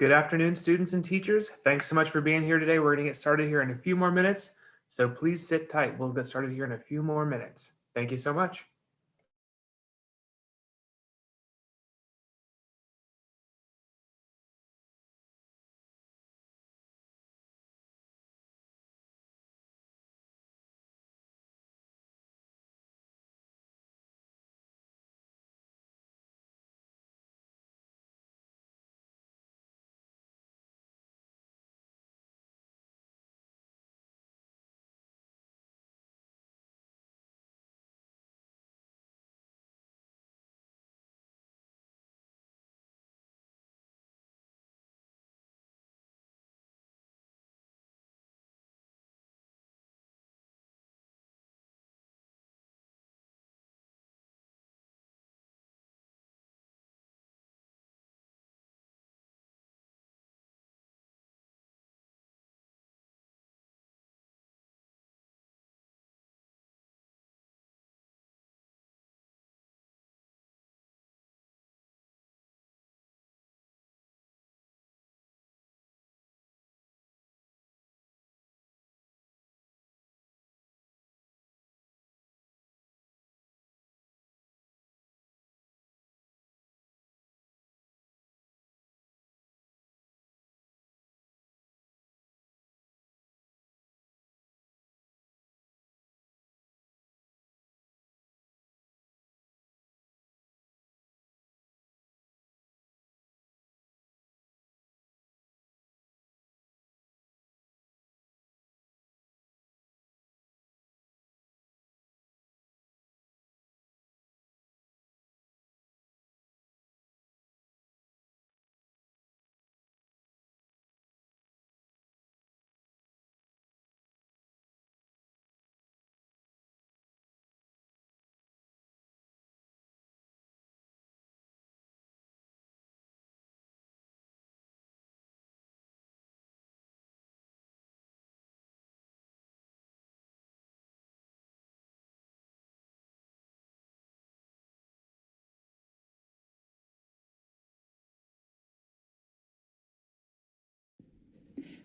Good afternoon, students and teachers. Thanks so much for being here today. We're going to get started here in a few more minutes, so please sit tight. We'll get started here in a few more minutes. Thank you so much.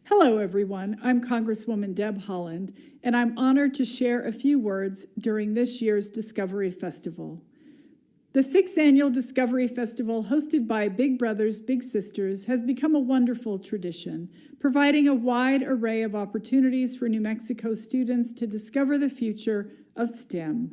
Hello, everyone. I'm Congresswoman Deb Holland, and I'm honored to share a few words during this year's Discovery Festival. The 6th Annual Discovery Festival, hosted by Big Brothers Big Sisters, has become a wonderful tradition, providing a wide array of opportunities for New Mexico students to discover the future of STEM.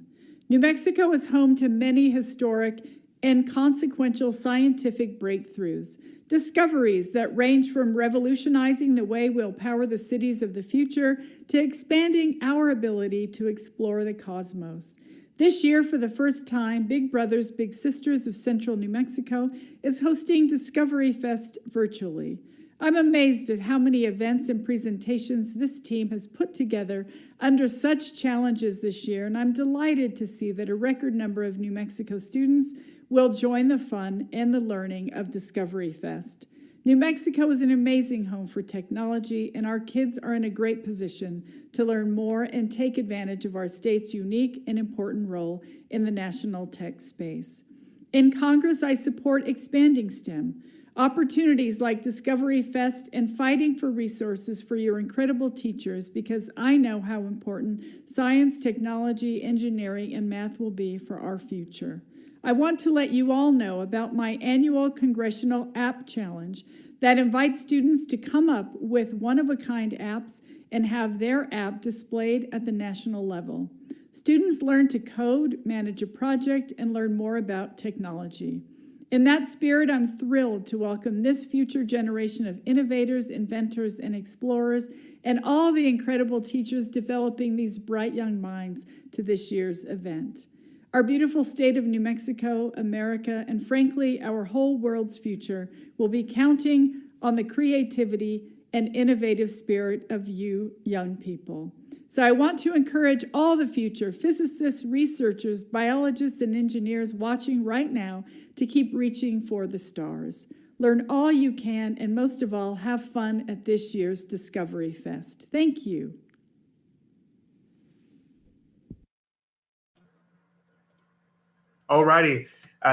New Mexico is home to many historic and consequential scientific breakthroughs, discoveries that range from revolutionizing the way we'll power the cities of the future to expanding our ability to explore the cosmos. This year, for the first time, Big Brothers Big Sisters of Central New Mexico is hosting Discovery Fest virtually. I'm amazed at how many events and presentations this team has put together under such challenges this year, and I'm delighted to see that a record number of New Mexico students will join the fun and the learning of Discovery Fest. New Mexico is an amazing home for technology, and our kids are in a great position to learn more and take advantage of our state's unique and important role in the national tech space. In Congress, I support expanding STEM. Opportunities like Discovery Fest and fighting for resources for your incredible teachers, because I know how important science, technology, engineering, and math will be for our future. I want to let you all know about my annual Congressional App Challenge that invites students to come up with one-of-a-kind apps and have their app displayed at the national level. Students learn to code, manage a project, and learn more about technology. In that spirit, I'm thrilled to welcome this future generation of innovators, inventors, and explorers, and all the incredible teachers developing these bright young minds to this year's event. Our beautiful state of New Mexico, America, and frankly, our whole world's future will be counting on the creativity and innovative spirit of you young people. So I want to encourage all the future physicists, researchers, biologists, and engineers watching right now to keep reaching for the stars. Learn all you can, and most of all, have fun at this year's Discovery Fest. Thank you. Alrighty.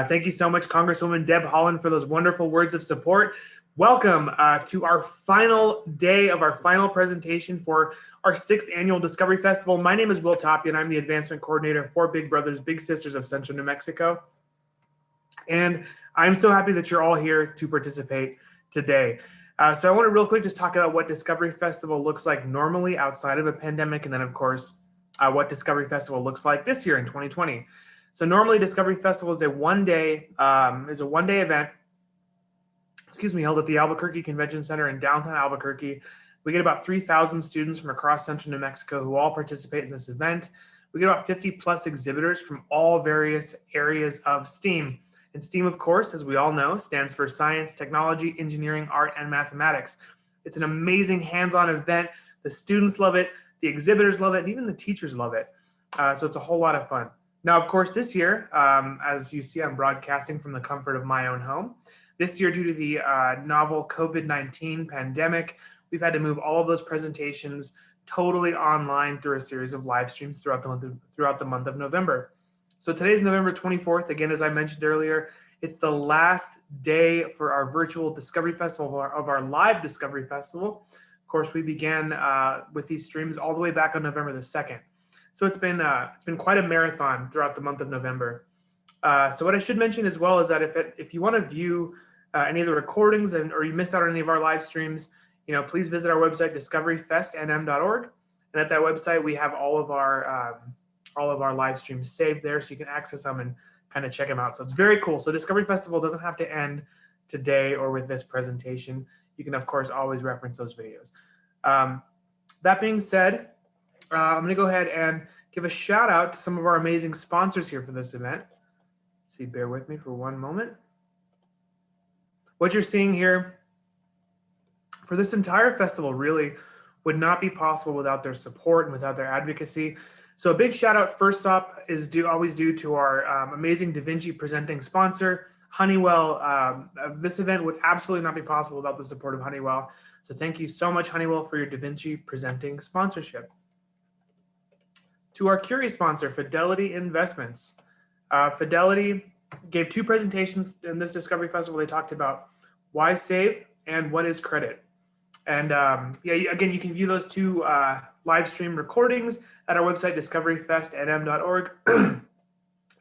Thank you so much, Congresswoman Deb Holland, for those wonderful words of support. Welcome to our final day of our final presentation for our 6th annual Discovery Festival. My name is Will Toppy, and I'm the advancement coordinator for Big Brothers Big Sisters of Central New Mexico. And I'm so happy that you're all here to participate today. So I want to real quick just talk about what Discovery Festival looks like normally outside of a pandemic, and then of course, what Discovery Festival looks like this year in 2020. So normally Discovery Festival is a one-day event, held at the Albuquerque Convention Center in downtown Albuquerque. We get about 3,000 students from across Central New Mexico who all participate in this event. We get about 50 plus exhibitors from all various areas of STEAM. And STEAM, of course, as we all know, stands for science, technology, engineering, art, and mathematics. It's an amazing hands-on event. The students love it, the exhibitors love it, and even the teachers love it. So it's a whole lot of fun. Now, of course, this year, as you see, I'm broadcasting from the comfort of my own home. This year, due to the novel COVID-19 pandemic, we've had to move all of those presentations totally online through a series of live streams throughout the month of November. So today's November 24th. Again, as I mentioned earlier, it's the last day for our virtual Discovery Festival, of our live Discovery Festival. Of course, we began with these streams all the way back on November the 2nd. So it's been quite a marathon throughout the month of November. So what I should mention as well is that if you want to view any of the recordings or you missed out on any of our live streams, please visit our website, discoveryfestnm.org. And at that website, we have all of our live streams saved there, so you can access them and kind of check them out. So it's very cool. So Discovery Festival doesn't have to end today or with this presentation. You can, of course, always reference those videos. That being said, I'm going to go ahead and give a shout out to some of our amazing sponsors here for this event. See, bear with me for one moment. What you're seeing here for this entire festival really would not be possible without their support and without their advocacy. So a big shout out first up is always due to our amazing Da Vinci presenting sponsor, Honeywell. This event would absolutely not be possible without the support of Honeywell. So thank you so much, Honeywell, for your Da Vinci presenting sponsorship. To our Curie sponsor, Fidelity Investments. Fidelity gave 2 presentations in this Discovery Festival. They talked about why save and what is credit. And again, you can view those 2 live stream recordings at our website, discoveryfestnm.org.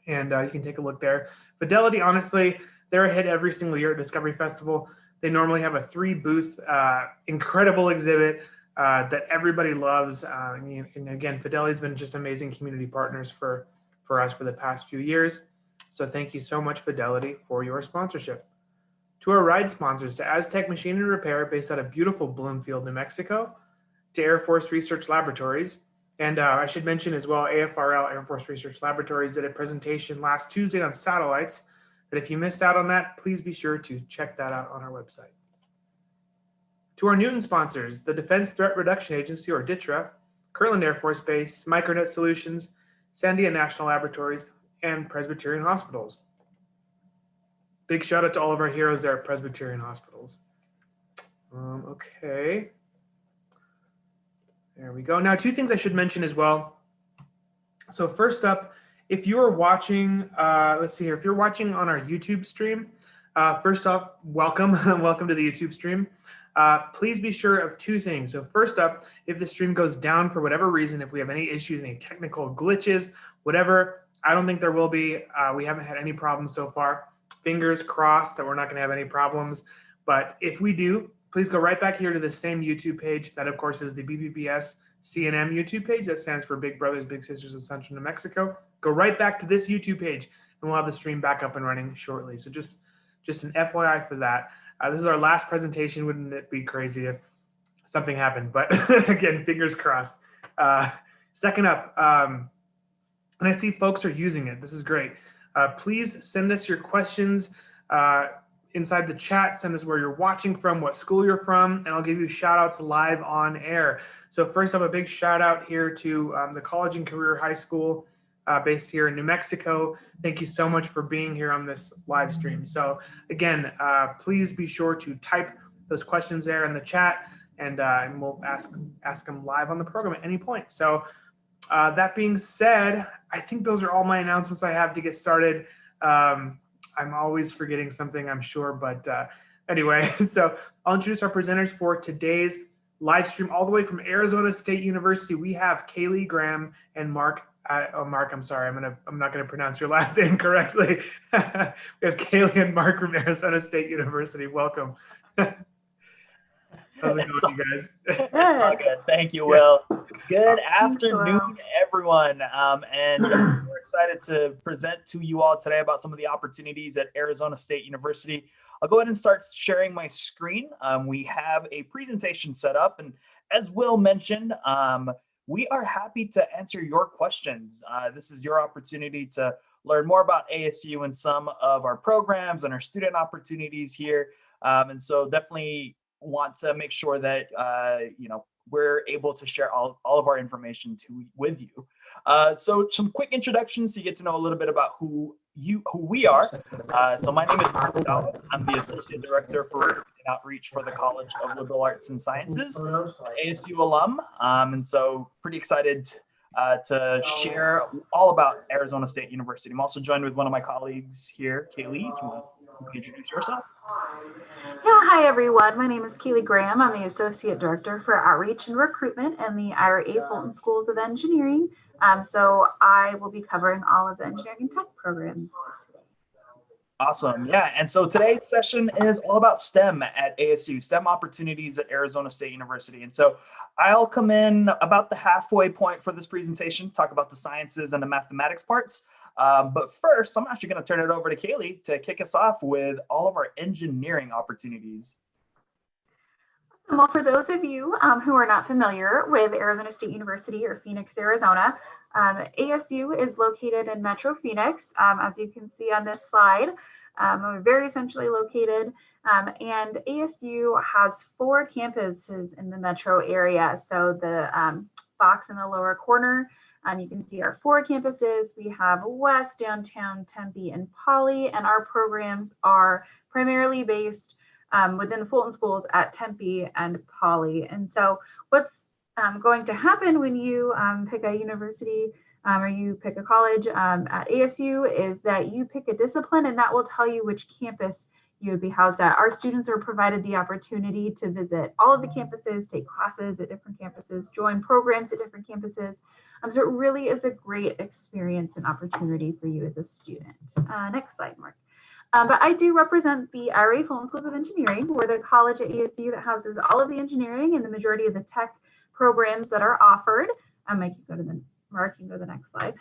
And you can take a look there. Fidelity, honestly, they're a hit every single year at Discovery Festival. They normally have a 3-booth, incredible exhibit that everybody loves. And again, Fidelity's been just amazing community partners for us for the past few years. So thank you so much, Fidelity, for your sponsorship. To our ride sponsors, to Aztec Machine and Repair, based out of beautiful Bloomfield, New Mexico, to Air Force Research Laboratories. And I should mention as well, AFRL, Air Force Research Laboratories, did a presentation last Tuesday on satellites. But if you missed out on that, please be sure to check that out on our website. To our Newton sponsors, the Defense Threat Reduction Agency, or DTRA, Kirtland Air Force Base, Micronet Solutions, Sandia National Laboratories, and Presbyterian Hospitals. Big shout out to all of our heroes there at Presbyterian Hospitals. Okay. There we go. Now, 2 things I should mention as well. So first up, if you are watching, let's see here, if you're watching on our YouTube stream, first off, welcome, welcome to the YouTube stream. Please be sure of 2 things. So first up, if the stream goes down for whatever reason, if we have any issues, any technical glitches, whatever, I don't think there will be. We haven't had any problems so far. Fingers crossed that we're not going to have any problems. But if we do, please go right back here to the same YouTube page. That, of course, is the BBBS CNM YouTube page. That stands for Big Brothers Big Sisters of Central New Mexico. Go right back to this YouTube page, and we'll have the stream back up and running shortly. So just an FYI for that. This is our last presentation. Wouldn't it be crazy if something happened? But again, fingers crossed. Second up, and I see folks are using it. This is great. Please send us your questions inside the chat. Send us where you're watching from, what school you're from, and I'll give you shout outs live on air. So first up, a big shout out here to the College and Career High School based here in New Mexico. Thank you so much for being here on this live stream. So again, please be sure to type those questions there in the chat, and we'll ask them live on the program at any point. So that being said, I think those are all my announcements I have to get started. I'm always forgetting something, I'm sure, but anyway, so I'll introduce our presenters for today's live stream all the way from Arizona State University. We have Kaylee Graham and Mark. Mark, I'm sorry, I'm not gonna pronounce your last name correctly. We have Kaylee and Mark from Arizona State University. Welcome. How's it going, you guys? It's all good. Thank you, Will. Good afternoon, everyone. And we're excited to present to you all today about some of the opportunities at Arizona State University. I'll go ahead and start sharing my screen. We have a presentation set up, and as Will mentioned, we are happy to answer your questions. This is your opportunity to learn more about ASU and some of our programs and our student opportunities here. And so definitely want to make sure that we're able to share all of our information with you. So some quick introductions so you get to know a little bit about who we are. So my name is Fulton Schools. I'm the Associate Director for Outreach for the College of Liberal Arts and Sciences, ASU alum. And so pretty excited to share all about Arizona State University. I'm also joined with one of my colleagues here, Kaylee. If you want to introduce yourself. Yeah, hi everyone. My name is Kaylee Graham. I'm the Associate Director for Outreach and Recruitment in the IRA Fulton Schools of Engineering. So I will be covering all of the engineering and tech programs today. Awesome. Yeah. And so today's session is all about STEM at ASU, STEM opportunities at Arizona State University. And so I'll come in about the halfway point for this presentation, talk about the sciences and the mathematics parts. But first, I'm actually going to turn it over to Kaylee to kick us off with all of our engineering opportunities. Well, for those of you who are not familiar with Arizona State University or Phoenix, Arizona, ASU is located in Metro Phoenix, as you can see on this slide. We're very centrally located, and ASU has 4 campuses in the metro area. So the box in the lower corner, you can see our 4 campuses. We have West, Downtown, Tempe, and Poly, and our programs are primarily based within the Fulton Schools at Tempe and Poly. And so what's going to happen when you pick a university or you pick a college at ASU is that you pick a discipline, and that will tell you which campus you would be housed at. Our students are provided the opportunity to visit all of the campuses, take classes at different campuses, join programs at different campuses. So it really is a great experience and opportunity for you as a student. Next slide, Mark. But I do represent the IRA Fulton Schools of Engineering. We're the college at ASU that houses all of the engineering and the majority of the tech programs that are offered. I can go to the Mark, you can go to the next slide.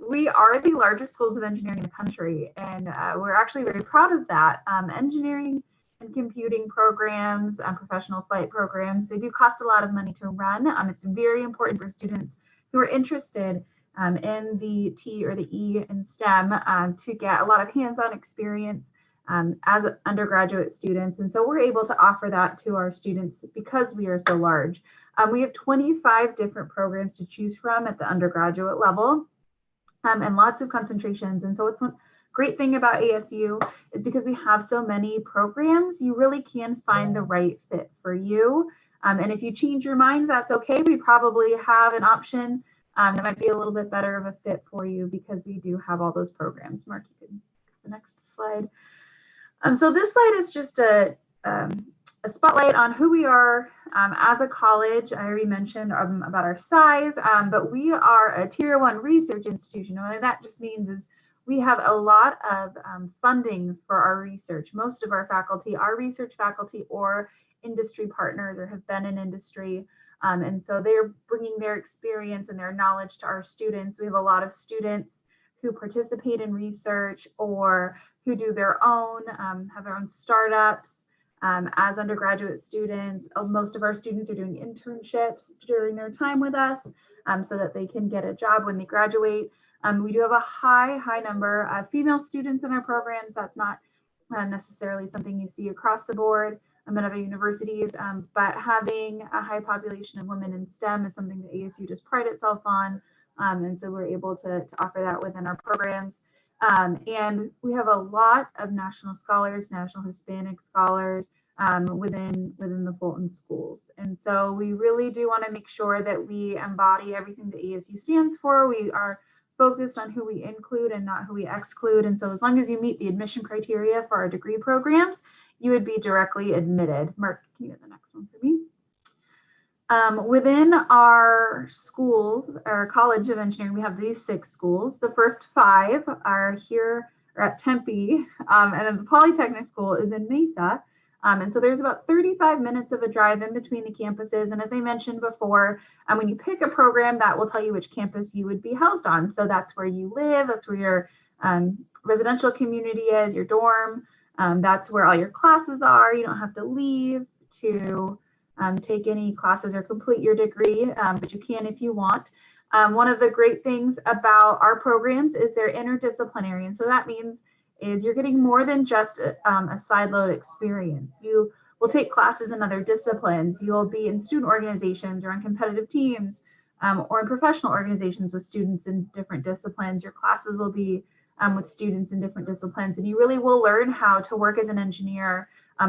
We are the largest schools of engineering in the country, and we're actually very proud of that. Engineering and computing programs, professional flight programs, they do cost a lot of money to run. It's very important for students who are interested in the T or the E in STEM to get a lot of hands-on experience as undergraduate students. And so we're able to offer that to our students because we are so large. We have 25 different programs to choose from at the undergraduate level and lots of concentrations. And so it's one great thing about ASU is because we have so many programs, you really can find the right fit for you. And if you change your mind, that's okay. We probably have an option that might be a little bit better of a fit for you because we do have all those programs. Mark, you can go to the next slide. So this slide is just a spotlight on who we are as a college. I already mentioned about our size, but we are a Tier 1 research institution. And what that just means is we have a lot of funding for our research. Most of our faculty are research faculty or industry partners or have been in industry. And so they're bringing their experience and their knowledge to our students. We have a lot of students who participate in research or who do their own, have their own startups as undergraduate students. Most of our students are doing internships during their time with us so that they can get a job when they graduate. We do have a high number of female students in our programs. That's not necessarily something you see across the board in other universities, but having a high population of women in STEM is something that ASU does pride itself on. And so we're able to offer that within our programs. And we have a lot of national scholars, national Hispanic scholars within the Fulton schools. And so we really do want to make sure that we embody everything that ASU stands for. We are focused on who we include and not who we exclude. And so as long as you meet the admission criteria for our degree programs, you would be directly admitted. Mark, can you get the next one for me? Within our schools, our College of Engineering, we have these 6 schools. The first 5 are here or at Tempe, and then the Polytechnic School is in Mesa. And so there's about 35 minutes of a drive in between the campuses. And as I mentioned before, when you pick a program, that will tell you which campus you would be housed on. So that's where you live, that's where your residential community is, your dorm. That's where all your classes are. You don't have to leave to take any classes or complete your degree, but you can if you want. One of the great things about our programs is they're interdisciplinary. And so that means is you're getting more than just a sideload experience. You will take classes in other disciplines. You'll be in student organizations or on competitive teams or in professional organizations with students in different disciplines. Your classes will be with students in different disciplines, and you really will learn how to work as an engineer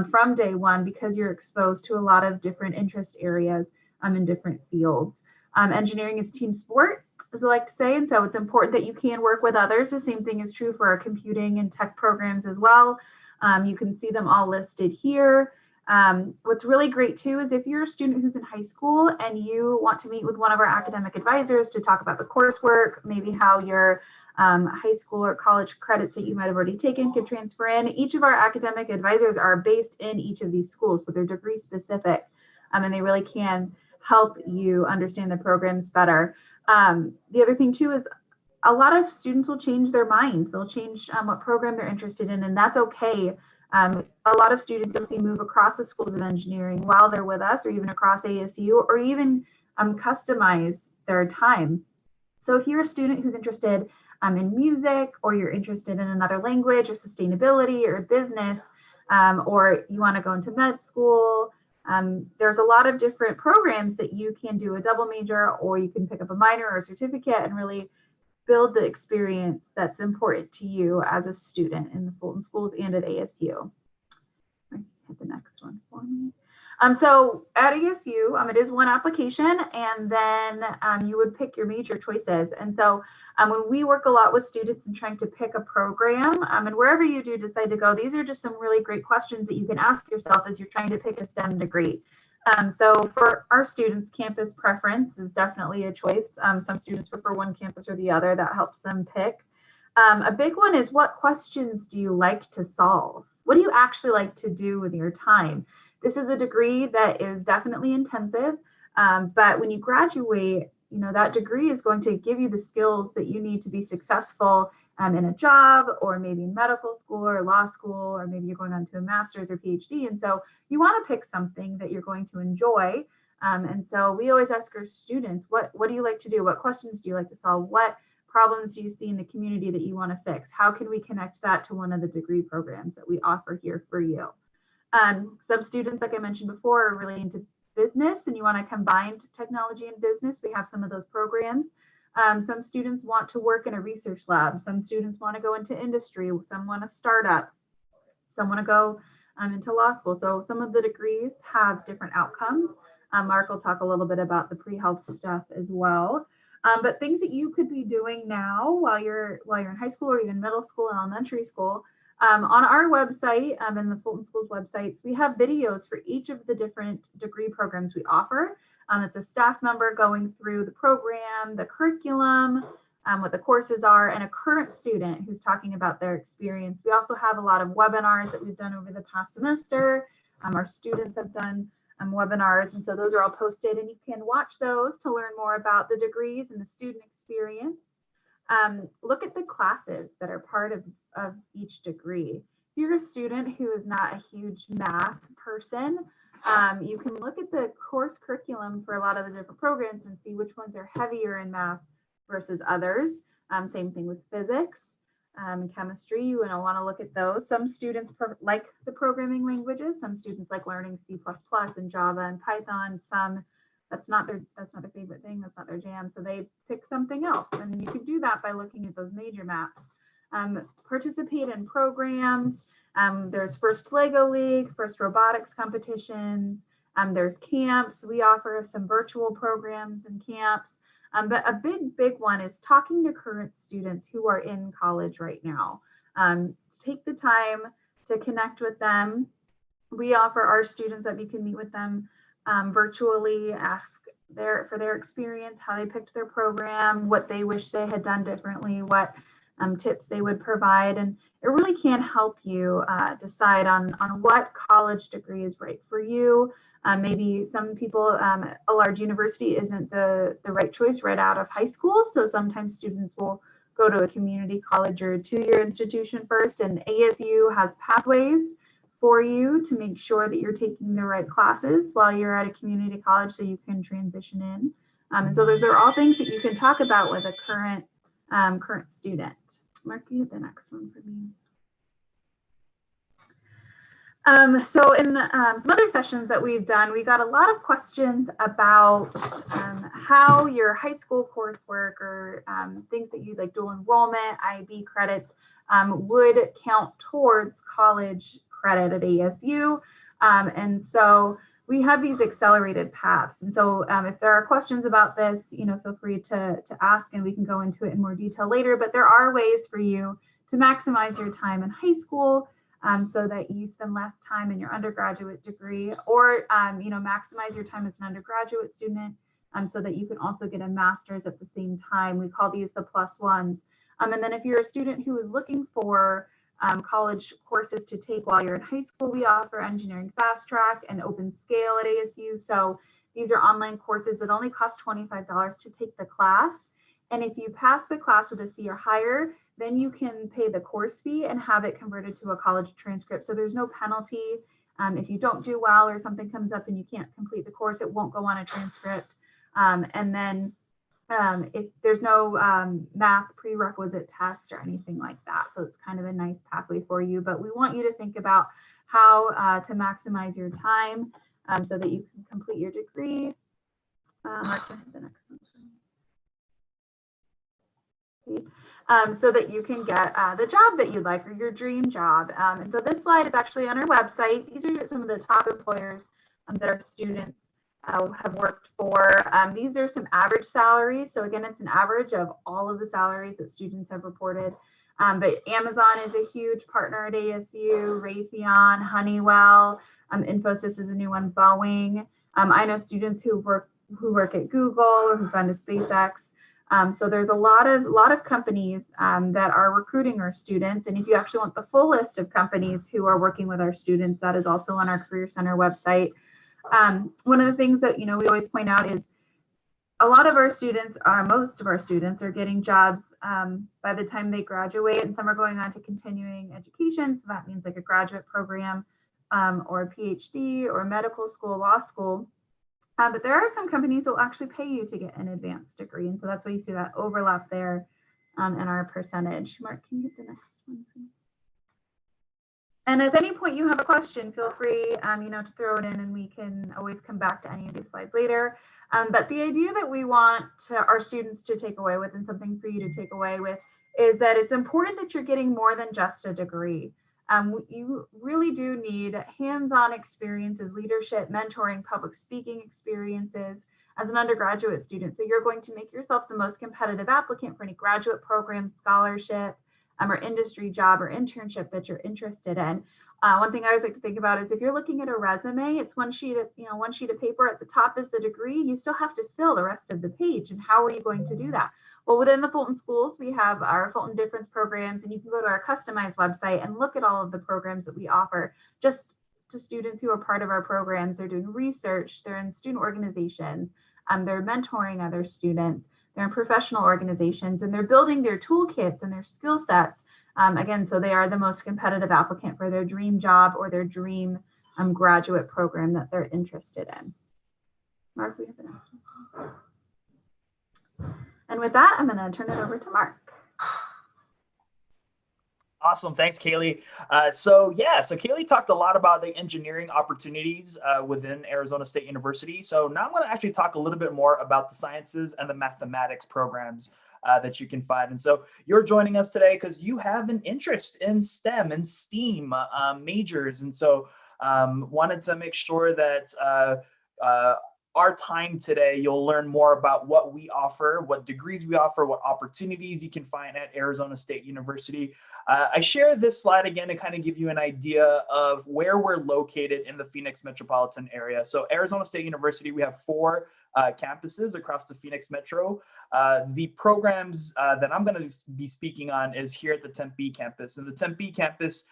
from day one because you're exposed to a lot of different interest areas in different fields. Engineering is team sport, as we like to say, and so it's important that you can work with others. The same thing is true for our computing and tech programs as well. You can see them all listed here. What's really great too is if you're a student who's in high school and you want to meet with one of our academic advisors to talk about the coursework, maybe how your high school or college credits that you might have already taken could transfer in. Each of our academic advisors are based in each of these schools, so they're degree specific, and they really can help you understand the programs better. The other thing too is a lot of students will change their mind. They'll change what program they're interested in, and that's okay. A lot of students you'll see move across the schools of engineering while they're with us, or even across ASU, or even customize their time. So if you're a student who's interested in music, or you're interested in another language, or sustainability, or business, or you want to go into med school, there's a lot of different programs that you can do a double major, or you can pick up a minor or a certificate and really build the experience that's important to you as a student in the Fulton Schools and at ASU. Hit the next one for me. So at ASU, it is one application, and then you would pick your major choices. And so when we work a lot with students and trying to pick a program, and wherever you do decide to go, these are just some really great questions that you can ask yourself as you're trying to pick a STEM degree. So for our students, campus preference is definitely a choice. Some students prefer one campus or the other. That helps them pick. A big one is, what questions do you like to solve? What do you actually like to do with your time? This is a degree that is definitely intensive, but when you graduate, that degree is going to give you the skills that you need to be successful in a job, or maybe in medical school or law school, or maybe you're going on to a master's or PhD. And so you want to pick something that you're going to enjoy. And so we always ask our students, what do you like to do? What questions do you like to solve? What problems do you see in the community that you want to fix? How can we connect that to one of the degree programs that we offer here for you? Some students, like I mentioned before, are really into business, and you want to combine technology and business. We have some of those programs. Some students want to work in a research lab. Some students want to go into industry. Some want to start up. Some want to go into law school. So some of the degrees have different outcomes. Mark will talk a little bit about the PreHealth stuff as well. But things that you could be doing now while you're in high school, or even middle school and elementary school. On our website, in the Fulton Schools websites, we have videos for each of the different degree programs we offer. It's a staff member going through the program, the curriculum, what the courses are, and a current student who's talking about their experience. We also have a lot of webinars that we've done over the past semester. Our students have done webinars, and so those are all posted, and you can watch those to learn more about the degrees and the student experience. Look at the classes that are part of each degree. If you're a student who is not a huge math person, you can look at the course curriculum for a lot of the different programs and see which ones are heavier in math versus others. Same thing with physics and chemistry. You want to look at those. Some students like the programming languages. Some students like learning C++ and Java and Python. Some that's not their favorite thing. That's not their jam. So they pick something else. And you can do that by looking at those major maps. Participate in programs. There's First Lego League, First Robotics competitions. There's camps. We offer some virtual programs and camps. But a big one is talking to current students who are in college right now. Take the time to connect with them We offer our students that we can meet with them virtually, ask for their experience, how they picked their program, what they wish they had done differently, what tips they would provide. And it really can help you decide on what college degree is right for you. Maybe some people, a large university isn't the right choice right out of high school. So sometimes students will go to a community college or a two-year institution first, and ASU has pathways for you to make sure that you're taking the right classes while you're at a community college so you can transition in. And so those are all things that you can talk about with a current student. Mark, you hit the next one for me. So in some other sessions that we've done, we got a lot of questions about how your high school coursework or things that you like dual enrollment, IB credits would count towards college credit at ASU. And so we have these accelerated paths. And so if there are questions about this, feel free to ask and we can go into it in more detail later. But there are ways for you to maximize your time in high school so that you spend less time in your undergraduate degree, or maximize your time as an undergraduate student so that you can also get a master's at the same time. We call these the plus ones. And then if you're a student who is looking for college courses to take while you're in high school, we offer Engineering Fast Track and Open Scale at ASU. So these are online courses that only cost $25 to take the class. And if you pass the class with a C or higher, then you can pay the course fee and have it converted to a college transcript. So there's no penalty. If you don't do well or something comes up and you can't complete the course, it won't go on a transcript. And then if there's no math prerequisite test or anything like that. So it's kind of a nice pathway for you. But we want you to think about how to maximize your time so that you can complete your degree. Mark, the next one. So that you can get the job that you like or your dream job. And so this slide is actually on our website. These are some of the top employers that our students have worked for. These are some average salaries. So again, it's an average of all of the salaries that students have reported. But Amazon is a huge partner at ASU, Raytheon, Honeywell, Infosys is a new one, Boeing. I know students who work at Google or who've gone to SpaceX. So there's a lot of companies that are recruiting our students. And if you actually want the full list of companies who are working with our students, that is also on our Career Center website. One of the things that we always point out is a lot of our students, most of our students, are getting jobs by the time they graduate, and some are going on to continuing education. So that means like a graduate program or a PhD or medical school, law school. But there are some companies that will actually pay you to get an advanced degree. And so that's why you see that overlap there in our percentage. Mark, can you get the next one, please? And if at any point you have a question, feel free to throw it in and we can always come back to any of these slides later. But the idea that we want our students to take away with, and something for you to take away with, is that it's important that you're getting more than just a degree. You really do need hands-on experiences, leadership, mentoring, public speaking experiences as an undergraduate student. So you're going to make yourself the most competitive applicant for any graduate program, scholarship, or industry job or internship that you're interested in. One thing I always like to think about is if you're looking at a resume, it's one sheet of paper. At the top is the degree. You still have to fill the rest of the page. And how are you going to do that? Well, within the Fulton Schools, we have our Fulton Difference programs, and you can go to our customized website and look at all of the programs that we offer just to students who are part of our programs. They're doing research, they're in student organizations, they're mentoring other students, they're in professional organizations, and they're building their toolkits and their skill sets. Again, so they are the most competitive applicant for their dream job or their dream graduate program that they're interested in. Mark, we have the next one. And with that, I'm going to turn it over to Mark. Awesome. Thanks, Kaylee. So Kaylee talked a lot about the engineering opportunities within Arizona State University. So now I'm going to actually talk a little bit more about the sciences and the mathematics programs that you can find. And so you're joining us today because you have an interest in STEM and STEAM majors. And so wanted to make sure that our time today, you'll learn more about what we offer, what degrees we offer, what opportunities you can find at Arizona State University. I share this slide again to kind of give you an idea of where we're located in the Phoenix metropolitan area. So Arizona State University, we have 4 campuses across the Phoenix metro. The programs that I'm going to be speaking on is here at the Tempe campus. And the Tempe campus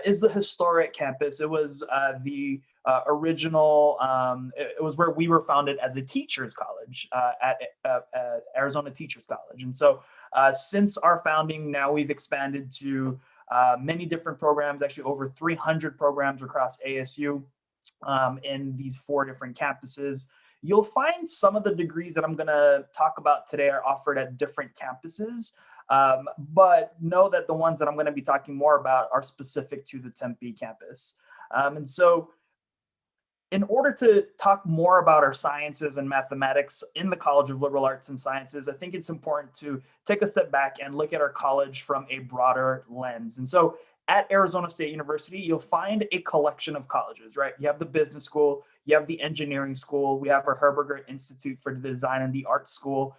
is the historic campus. It was the original, it was where we were founded as a teachers college at Arizona Teachers College. And so since our founding, now we've expanded to many different programs, actually over 300 programs across ASU in these 4 different campuses. You'll find some of the degrees that I'm going to talk about today are offered at different campuses, but know that the ones that I'm going to be talking more about are specific to the Tempe campus. And so in order to talk more about our sciences and mathematics in the College of Liberal Arts and Sciences, I think it's important to take a step back and look at our college from a broader lens. And so at Arizona State University, you'll find a collection of colleges, right? You have the business school, you have the engineering school, we have our Herberger Institute for the Design and the Arts School.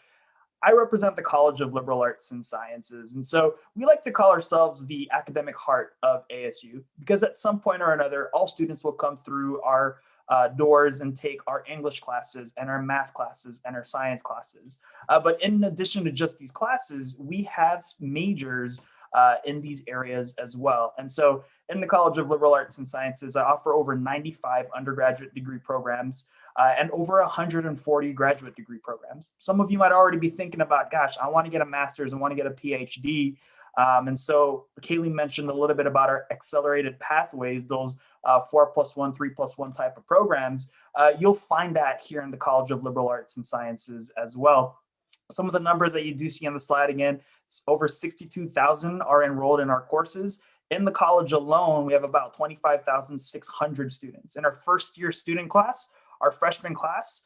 I represent the College of Liberal Arts and Sciences. And so we like to call ourselves the academic heart of ASU, because at some point or another, all students will come through our doors and take our English classes and our math classes and our science classes. But in addition to just these classes, we have majors in these areas as well. And so in the College of Liberal Arts and Sciences, I offer over 95 undergraduate degree programs and over 140 graduate degree programs. Some of you might already be thinking about, gosh, I want to get a master's, I want to get a PhD. And so Kaylee mentioned a little bit about our accelerated pathways, those 4+1, 3+1 type of programs. You'll find that here in the College of Liberal Arts and Sciences as well. Some of the numbers that you do see on the slide, again, over 62,000 are enrolled in our courses. In the college alone, we have about 25,600 students. In our first year student class, our freshman class,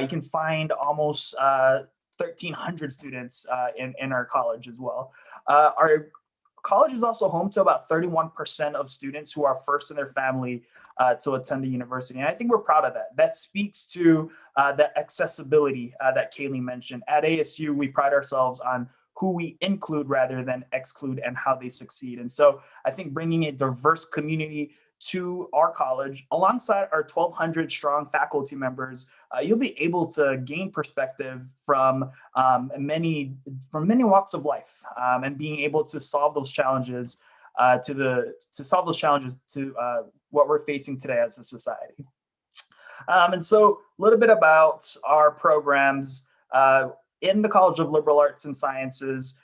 you can find almost 1,300 students in our college as well. Our college is also home to about 31% of students who are first in their family to attend the university. And I think we're proud of that. That speaks to that accessibility that Kaylee mentioned. At ASU, we pride ourselves on who we include rather than exclude and how they succeed. And so I think bringing a diverse community to our college alongside our 1,200 strong faculty members, you'll be able to gain perspective from many walks of life and being able to solve those challenges to what we're facing today as a society. And so a little bit about our programs in the College of Liberal Arts and Sciences.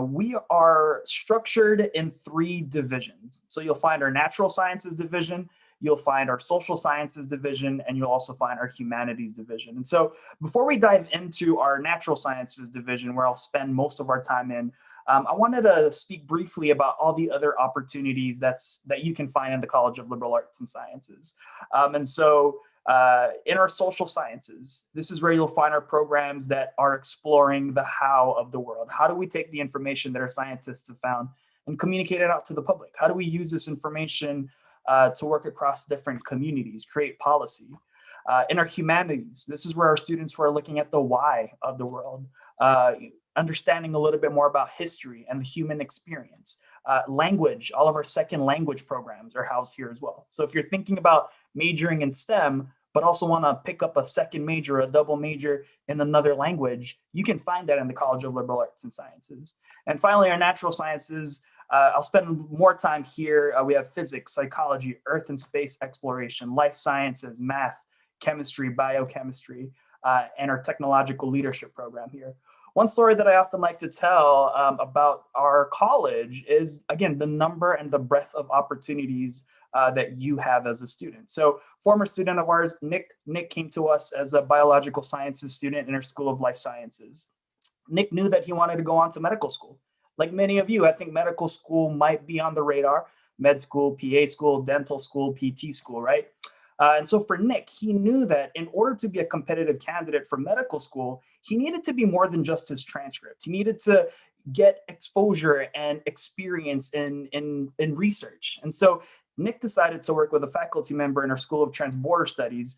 We are structured in 3 divisions. So you'll find our natural sciences division, you'll find our social sciences division, and you'll also find our humanities division. And so before we dive into our natural sciences division, where I'll spend most of our time in, I wanted to speak briefly about all the other opportunities that you can find in the College of Liberal Arts and Sciences. And so in our social sciences, this is where you'll find our programs that are exploring the how of the world. How do we take the information that our scientists have found and communicate it out to the public? How do we use this information to work across different communities, create policy? In our humanities, this is where our students who are looking at the why of the world, understanding a little bit more about history and the human experience. Language, all of our second language programs are housed here as well. So if you're thinking about majoring in STEM, but also want to pick up a second major, a double major in another language, you can find that in the College of Liberal Arts and Sciences. And finally, our natural sciences, I'll spend more time here. We have physics, psychology, earth and space exploration, life sciences, math, chemistry, biochemistry, and our technological leadership program here. One story that I often like to tell about our college is, again, the number and the breadth of opportunities that you have as a student. So former student of ours, Nick came to us as a biological sciences student in our School of Life Sciences. Nick knew that he wanted to go on to medical school. Like many of you, I think medical school might be on the radar. Med school, PA school, dental school, PT school, right? And so for Nick, he knew that in order to be a competitive candidate for medical school, he needed to be more than just his transcript. He needed to get exposure and experience in research. And so Nick decided to work with a faculty member in our School of Transborder Studies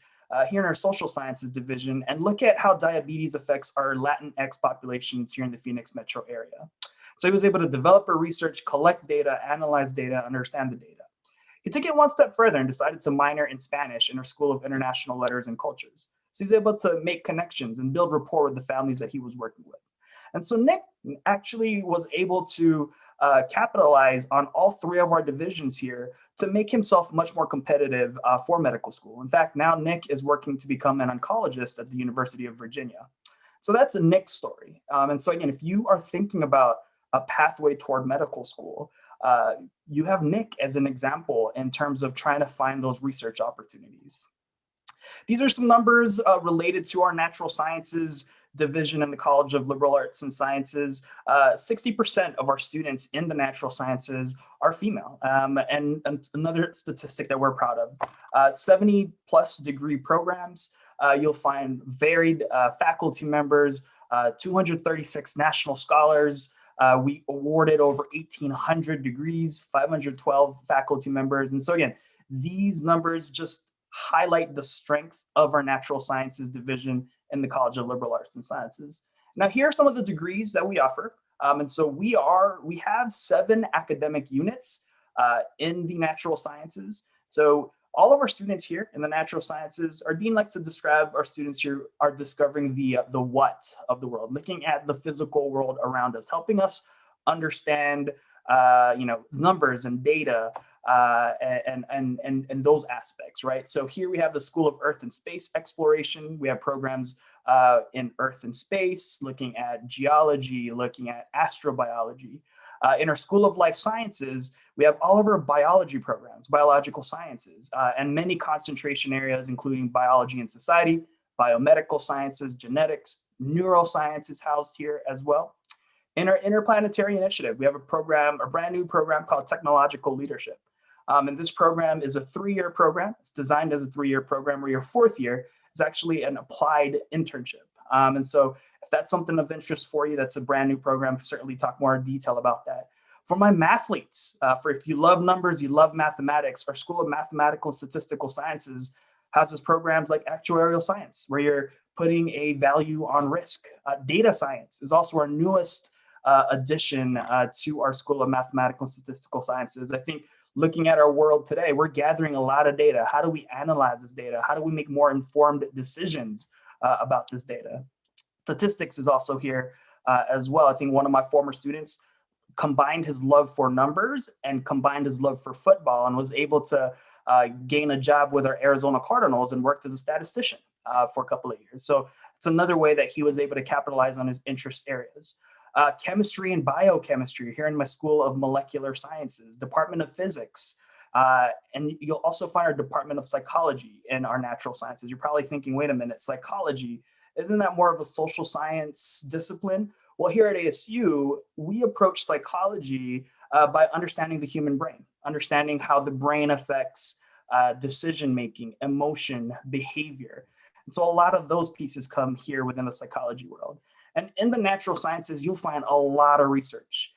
here in our social sciences division and look at how diabetes affects our Latinx populations here in the Phoenix metro area. So he was able to develop a research, collect data, analyze data, understand the data. He took it one step further and decided to minor in Spanish in our School of International Letters and Cultures. So he's able to make connections and build rapport with the families that he was working with. And so Nick actually was able to capitalize on all three of our divisions here to make himself much more competitive for medical school. In fact, now Nick is working to become an oncologist at the University of Virginia. So that's a Nick story. And so again, if you are thinking about a pathway toward medical school, you have Nick as an example in terms of trying to find those research opportunities. These are some numbers related to our natural sciences division in the College of Liberal Arts and Sciences. 60% of our students in the natural sciences are female. And another statistic that we're proud of, 70 plus degree programs. You'll find varied faculty members, 236 national scholars. We awarded over 1,800 degrees, 512 faculty members. And so again, these numbers just highlight the strength of our natural sciences division in the College of Liberal Arts and Sciences. Now, here are some of the degrees that we offer. And so we have 7 academic units in the natural sciences. So all of our students here in the natural sciences, our dean likes to describe our students here are discovering the what of the world, looking at the physical world around us, helping us understand numbers and data and those aspects, right? So here we have the School of Earth and Space Exploration. We have programs in Earth and Space, looking at geology, looking at astrobiology. In our School of Life Sciences, we have all of our biology programs, biological sciences, and many concentration areas, including biology and society, biomedical sciences, genetics, neuroscience is housed here as well. In our interplanetary initiative, we have a brand new program called Technological Leadership. And this program is a 3-year program. It's designed as a 3-year program where your 4th year is actually an applied internship. And so if that's something of interest for you, that's a brand new program. Certainly talk more in detail about that. For my mathletes, for if you love numbers, you love mathematics, our School of Mathematical and Statistical Sciences houses programs like actuarial science, where you're putting a value on risk. Data science is also our newest addition to our School of Mathematical and Statistical Sciences. I think looking at our world today, we're gathering a lot of data. How do we analyze this data? How do we make more informed decisions about this data? Statistics is also here as well. I think one of my former students combined his love for numbers and combined his love for football and was able to gain a job with our Arizona Cardinals and worked as a statistician for a couple of years. So it's another way that he was able to capitalize on his interest areas. Chemistry and biochemistry here in my School of Molecular Sciences, Department of Physics, and you'll also find our Department of Psychology in our natural sciences. You're probably thinking, wait a minute, psychology, isn't that more of a social science discipline? Well, here at ASU, we approach psychology by understanding the human brain, understanding how the brain affects decision-making, emotion, behavior. And so a lot of those pieces come here within the psychology world. And in the natural sciences, you'll find a lot of research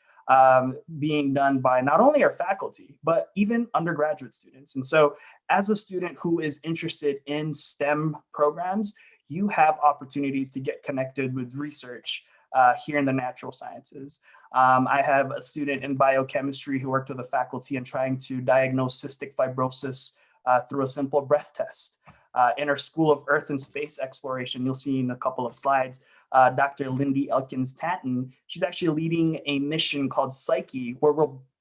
being done by not only our faculty, but even undergraduate students. And so as a student who is interested in STEM programs, you have opportunities to get connected with research here in the natural sciences. I have a student in biochemistry who worked with the faculty in trying to diagnose cystic fibrosis through a simple breath test. In our School of Earth and Space Exploration, you'll see in a couple of slides, Dr. Lindy Elkins-Tanton, she's actually leading a mission called Psyche, where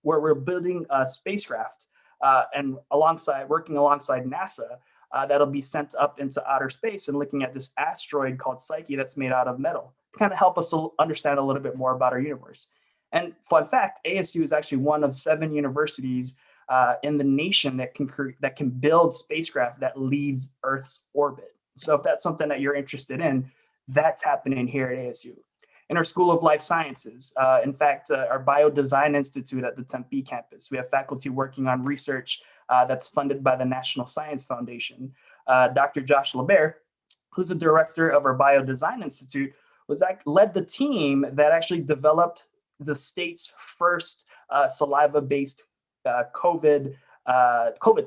we're building a spacecraft and working alongside NASA that'll be sent up into outer space and looking at this asteroid called Psyche that's made out of metal to kind of help us understand a little bit more about our universe. And fun fact, ASU is actually one of 7 universities in the nation that can build spacecraft that leaves Earth's orbit. So if that's something that you're interested in, that's happening here at ASU. In our School of Life Sciences, in fact, our Biodesign Institute at the Tempe campus, we have faculty working on research that's funded by the National Science Foundation. Dr. Josh LeBert, who's the director of our Biodesign Institute, led the team that actually developed the state's first saliva-based COVID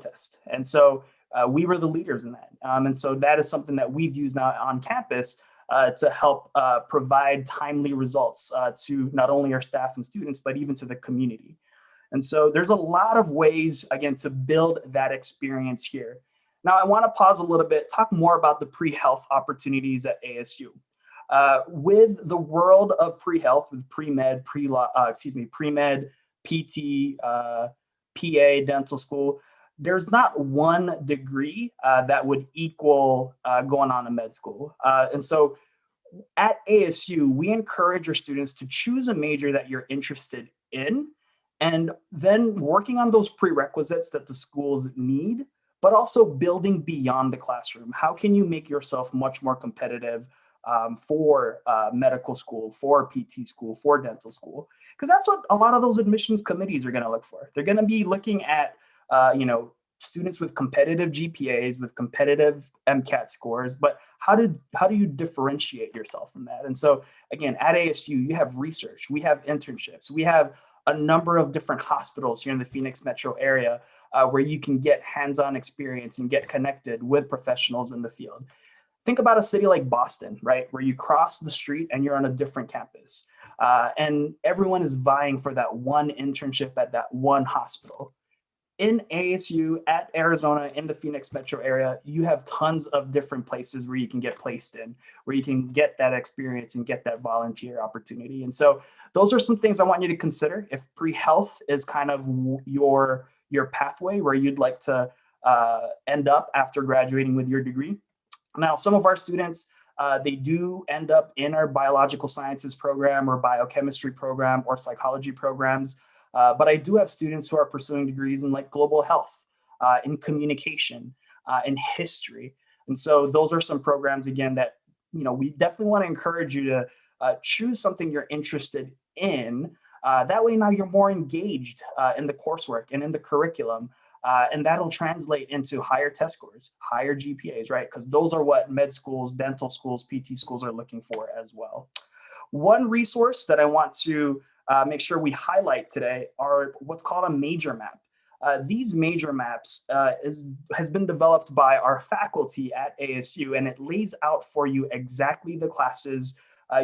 test. And so we were the leaders in that. And so that is something that we've used now on campus to help provide timely results to not only our staff and students, but even to the community. And so there's a lot of ways, again, to build that experience here. Now, I want to pause a little bit, talk more about the pre-health opportunities at ASU. With the world of pre-health, with pre-med, pre-med, PT, PA, dental school, there's not one degree that would equal going on to med school. And so at ASU, we encourage our students to choose a major that you're interested in, and then working on those prerequisites that the schools need, but also building beyond the classroom. How can you make yourself much more competitive for medical school, for PT school, for dental school? Because that's what a lot of those admissions committees are going to look for. They're going to be looking at, students with competitive GPAs, with competitive MCAT scores, but how do you differentiate yourself from that? And so again, at ASU, you have research, we have internships, we have a number of different hospitals here in the Phoenix metro area where you can get hands-on experience and get connected with professionals in the field. Think about a city like Boston, right? Where you cross the street and you're on a different campus. And everyone is vying for that one internship at that one hospital. In ASU, at Arizona, in the Phoenix metro area, you have tons of different places where you can get placed in, where you can get that experience and get that volunteer opportunity. And so those are some things I want you to consider. If pre-health is kind of your pathway where you'd like to end up after graduating with your degree. Now, some of our students, they do end up in our biological sciences program or biochemistry program or psychology programs. But I do have students who are pursuing degrees in like global health, in communication, in history. And so those are some programs, again, that, we definitely want to encourage you to choose something you're interested in. That way now you're more engaged in the coursework and in the curriculum. And that'll translate into higher test scores, higher GPAs, right? Because those are what med schools, dental schools, PT schools are looking for as well. One resource that I want to make sure we highlight today are what's called a major map. These major maps has been developed by our faculty at ASU, and it lays out for you exactly the classes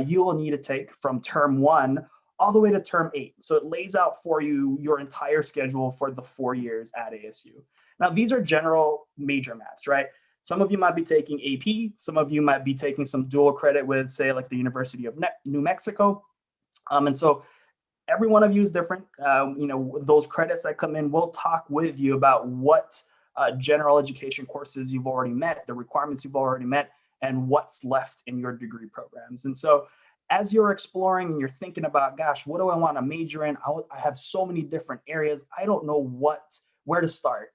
you will need to take from term 1 all the way to term 8. So it lays out for you your entire schedule for the 4 years at ASU. Now, these are general major maps, right? Some of you might be taking AP, some of you might be taking some dual credit with, say, like the University of New Mexico. And so every one of you is different. Those credits that come in, we'll talk with you about what general education courses you've already met, the requirements you've already met, and what's left in your degree programs. And so as you're exploring and you're thinking about, gosh, what do I want to major in? I have so many different areas. I don't know where to start.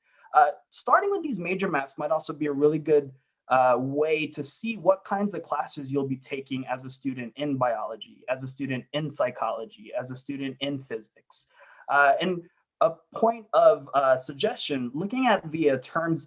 Starting with these major maps might also be a really good way to see what kinds of classes you'll be taking as a student in biology, as a student in psychology, as a student in physics. And a point of suggestion, looking at the terms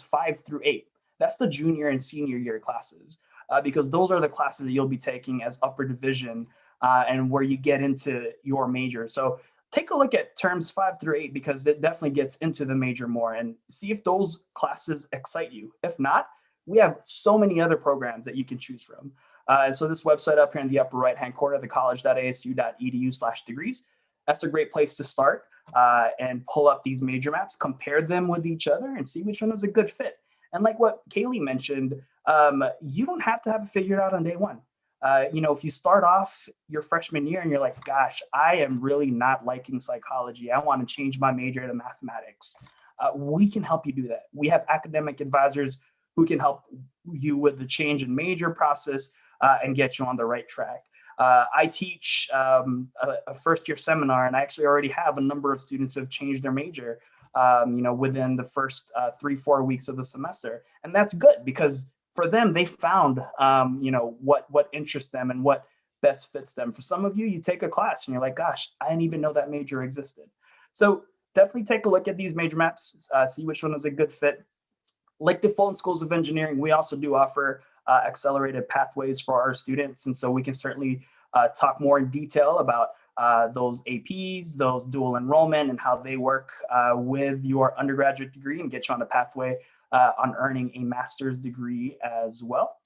5 through 8, that's the junior and senior year classes, because those are the classes that you'll be taking as upper division and where you get into your major. So take a look at terms 5 through 8, because it definitely gets into the major more, and see if those classes excite you. If not, we have so many other programs that you can choose from. And so this website up here in the upper right-hand corner, thecollege.asu.edu/degrees, that's a great place to start and pull up these major maps, compare them with each other, and see which one is a good fit. And like what Kaylee mentioned, you don't have to have it figured out on day one. If you start off your freshman year and you're like, gosh, I am really not liking psychology, I want to change my major to mathematics, we can help you do that. We have academic advisors who can help you with the change in major process and get you on the right track. I teach a first year seminar, and I actually already have a number of students who have changed their major within the first 3-4 weeks of the semester. And that's good, because for them, they found, what interests them and what best fits them. For some of you, you take a class and you're like, gosh, I didn't even know that major existed. So definitely take a look at these major maps, see which one is a good fit. Like the Fulton Schools of Engineering, we also do offer accelerated pathways for our students. And so we can certainly talk more in detail about those APs, those dual enrollment, and how they work with your undergraduate degree and get you on the pathway on earning a master's degree as well.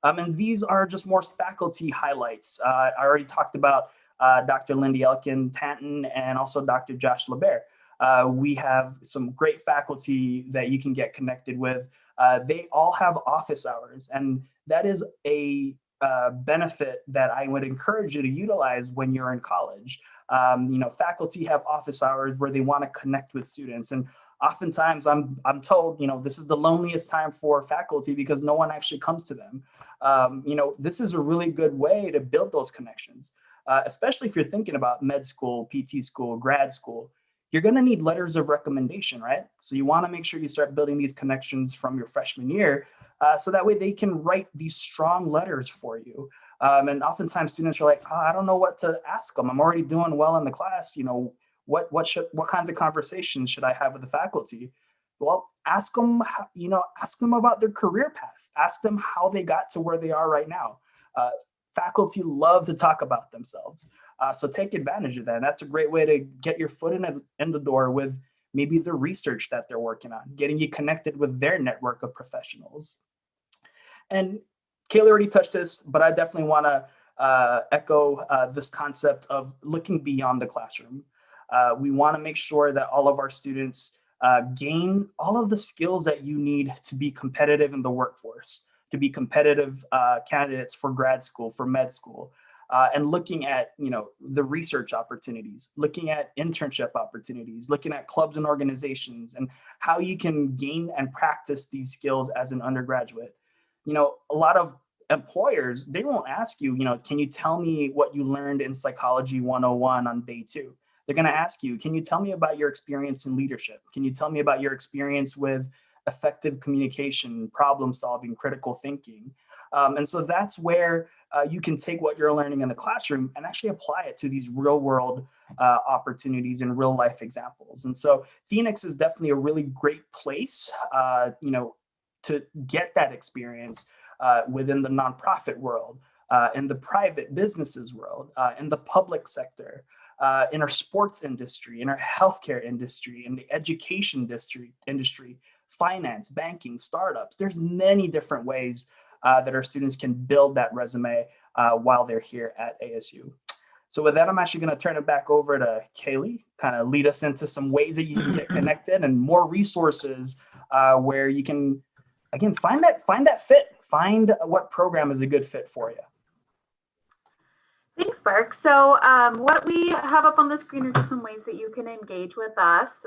And these are just more faculty highlights. I already talked about Dr. Lindy Elkin-Tanton and also Dr. Josh LeBert. We have some great faculty that you can get connected with. They all have office hours, and that is a benefit that I would encourage you to utilize when you're in college. Faculty have office hours where they want to connect with students, and oftentimes I'm told, this is the loneliest time for faculty because no one actually comes to them. This is a really good way to build those connections, especially if you're thinking about med school, PT school, grad school. You're going to need letters of recommendation, right? So you want to make sure you start building these connections from your freshman year, so that way they can write these strong letters for you. And oftentimes students are like, I don't know what to ask them. I'm already doing well in the class. What kinds of conversations should I have with the faculty? Well, ask them about their career path. Ask them how they got to where they are right now. Faculty love to talk about themselves. So take advantage of that. And that's a great way to get your foot in the door with maybe the research that they're working on, getting you connected with their network of professionals. And Kayla already touched this, but I definitely want to echo this concept of looking beyond the classroom. We want to make sure that all of our students gain all of the skills that you need to be competitive in the workforce, to be competitive candidates for grad school, for med school, and looking at the research opportunities, looking at internship opportunities, looking at clubs and organizations, and how you can gain and practice these skills as an undergraduate. A lot of employers, they won't ask you, can you tell me what you learned in Psychology 101 on day 2? They're going to ask you, can you tell me about your experience in leadership? Can you tell me about your experience with effective communication, problem solving, critical thinking? And so that's where you can take what you're learning in the classroom and actually apply it to these real world opportunities and real life examples. And so Phoenix is definitely a really great place, to get that experience within the nonprofit world, in the private businesses world, in the public sector, in our sports industry, in our healthcare industry, in the education industry, finance, banking, startups. There's many different ways that our students can build that resume while they're here at ASU. So with that, I'm actually going to turn it back over to Kaylee, kind of lead us into some ways that you can get connected and more resources where you can, again, find that fit, find what program is a good fit for you. Thanks, Mark. So what we have up on the screen are just some ways that you can engage with us.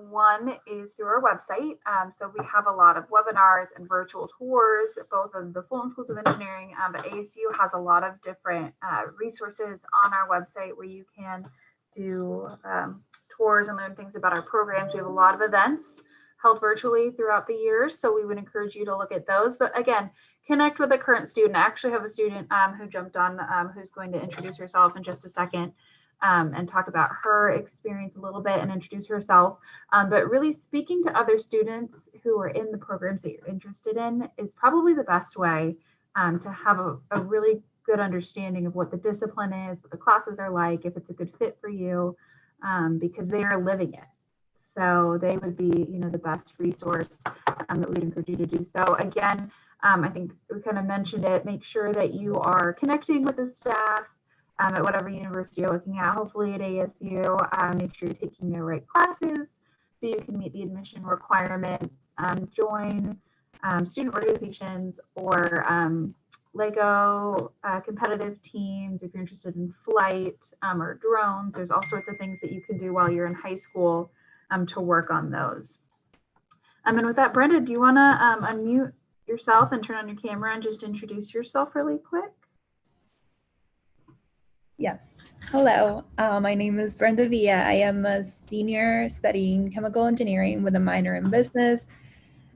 One is through our website. So we have a lot of webinars and virtual tours, both of the Fulton Schools of Engineering, but ASU has a lot of different resources on our website where you can do tours and learn things about our programs. We have a lot of events held virtually throughout the years, so we would encourage you to look at those. But again, connect with a current student. I actually have a student who jumped on, who's going to introduce herself in just a second and talk about her experience a little bit and introduce herself. But really speaking to other students who are in the programs that you're interested in is probably the best way to have a really good understanding of what the discipline is, what the classes are like, if it's a good fit for you, because they are living it. So they would be, the best resource that we'd encourage you to do. So again, I think we kind of mentioned it. Make sure that you are connecting with the staff at whatever university you're looking at. Hopefully at ASU, make sure you're taking the right classes so you can meet the admission requirements. Join student organizations or LEGO competitive teams if you're interested in flight or drones. There's all sorts of things that you can do while you're in high school to work on those. And with that, Brenda, do you want to unmute yourself and turn on your camera and just introduce yourself really quick? Yes. Hello, my name is Brenda Villa. I am a senior studying chemical engineering with a minor in business.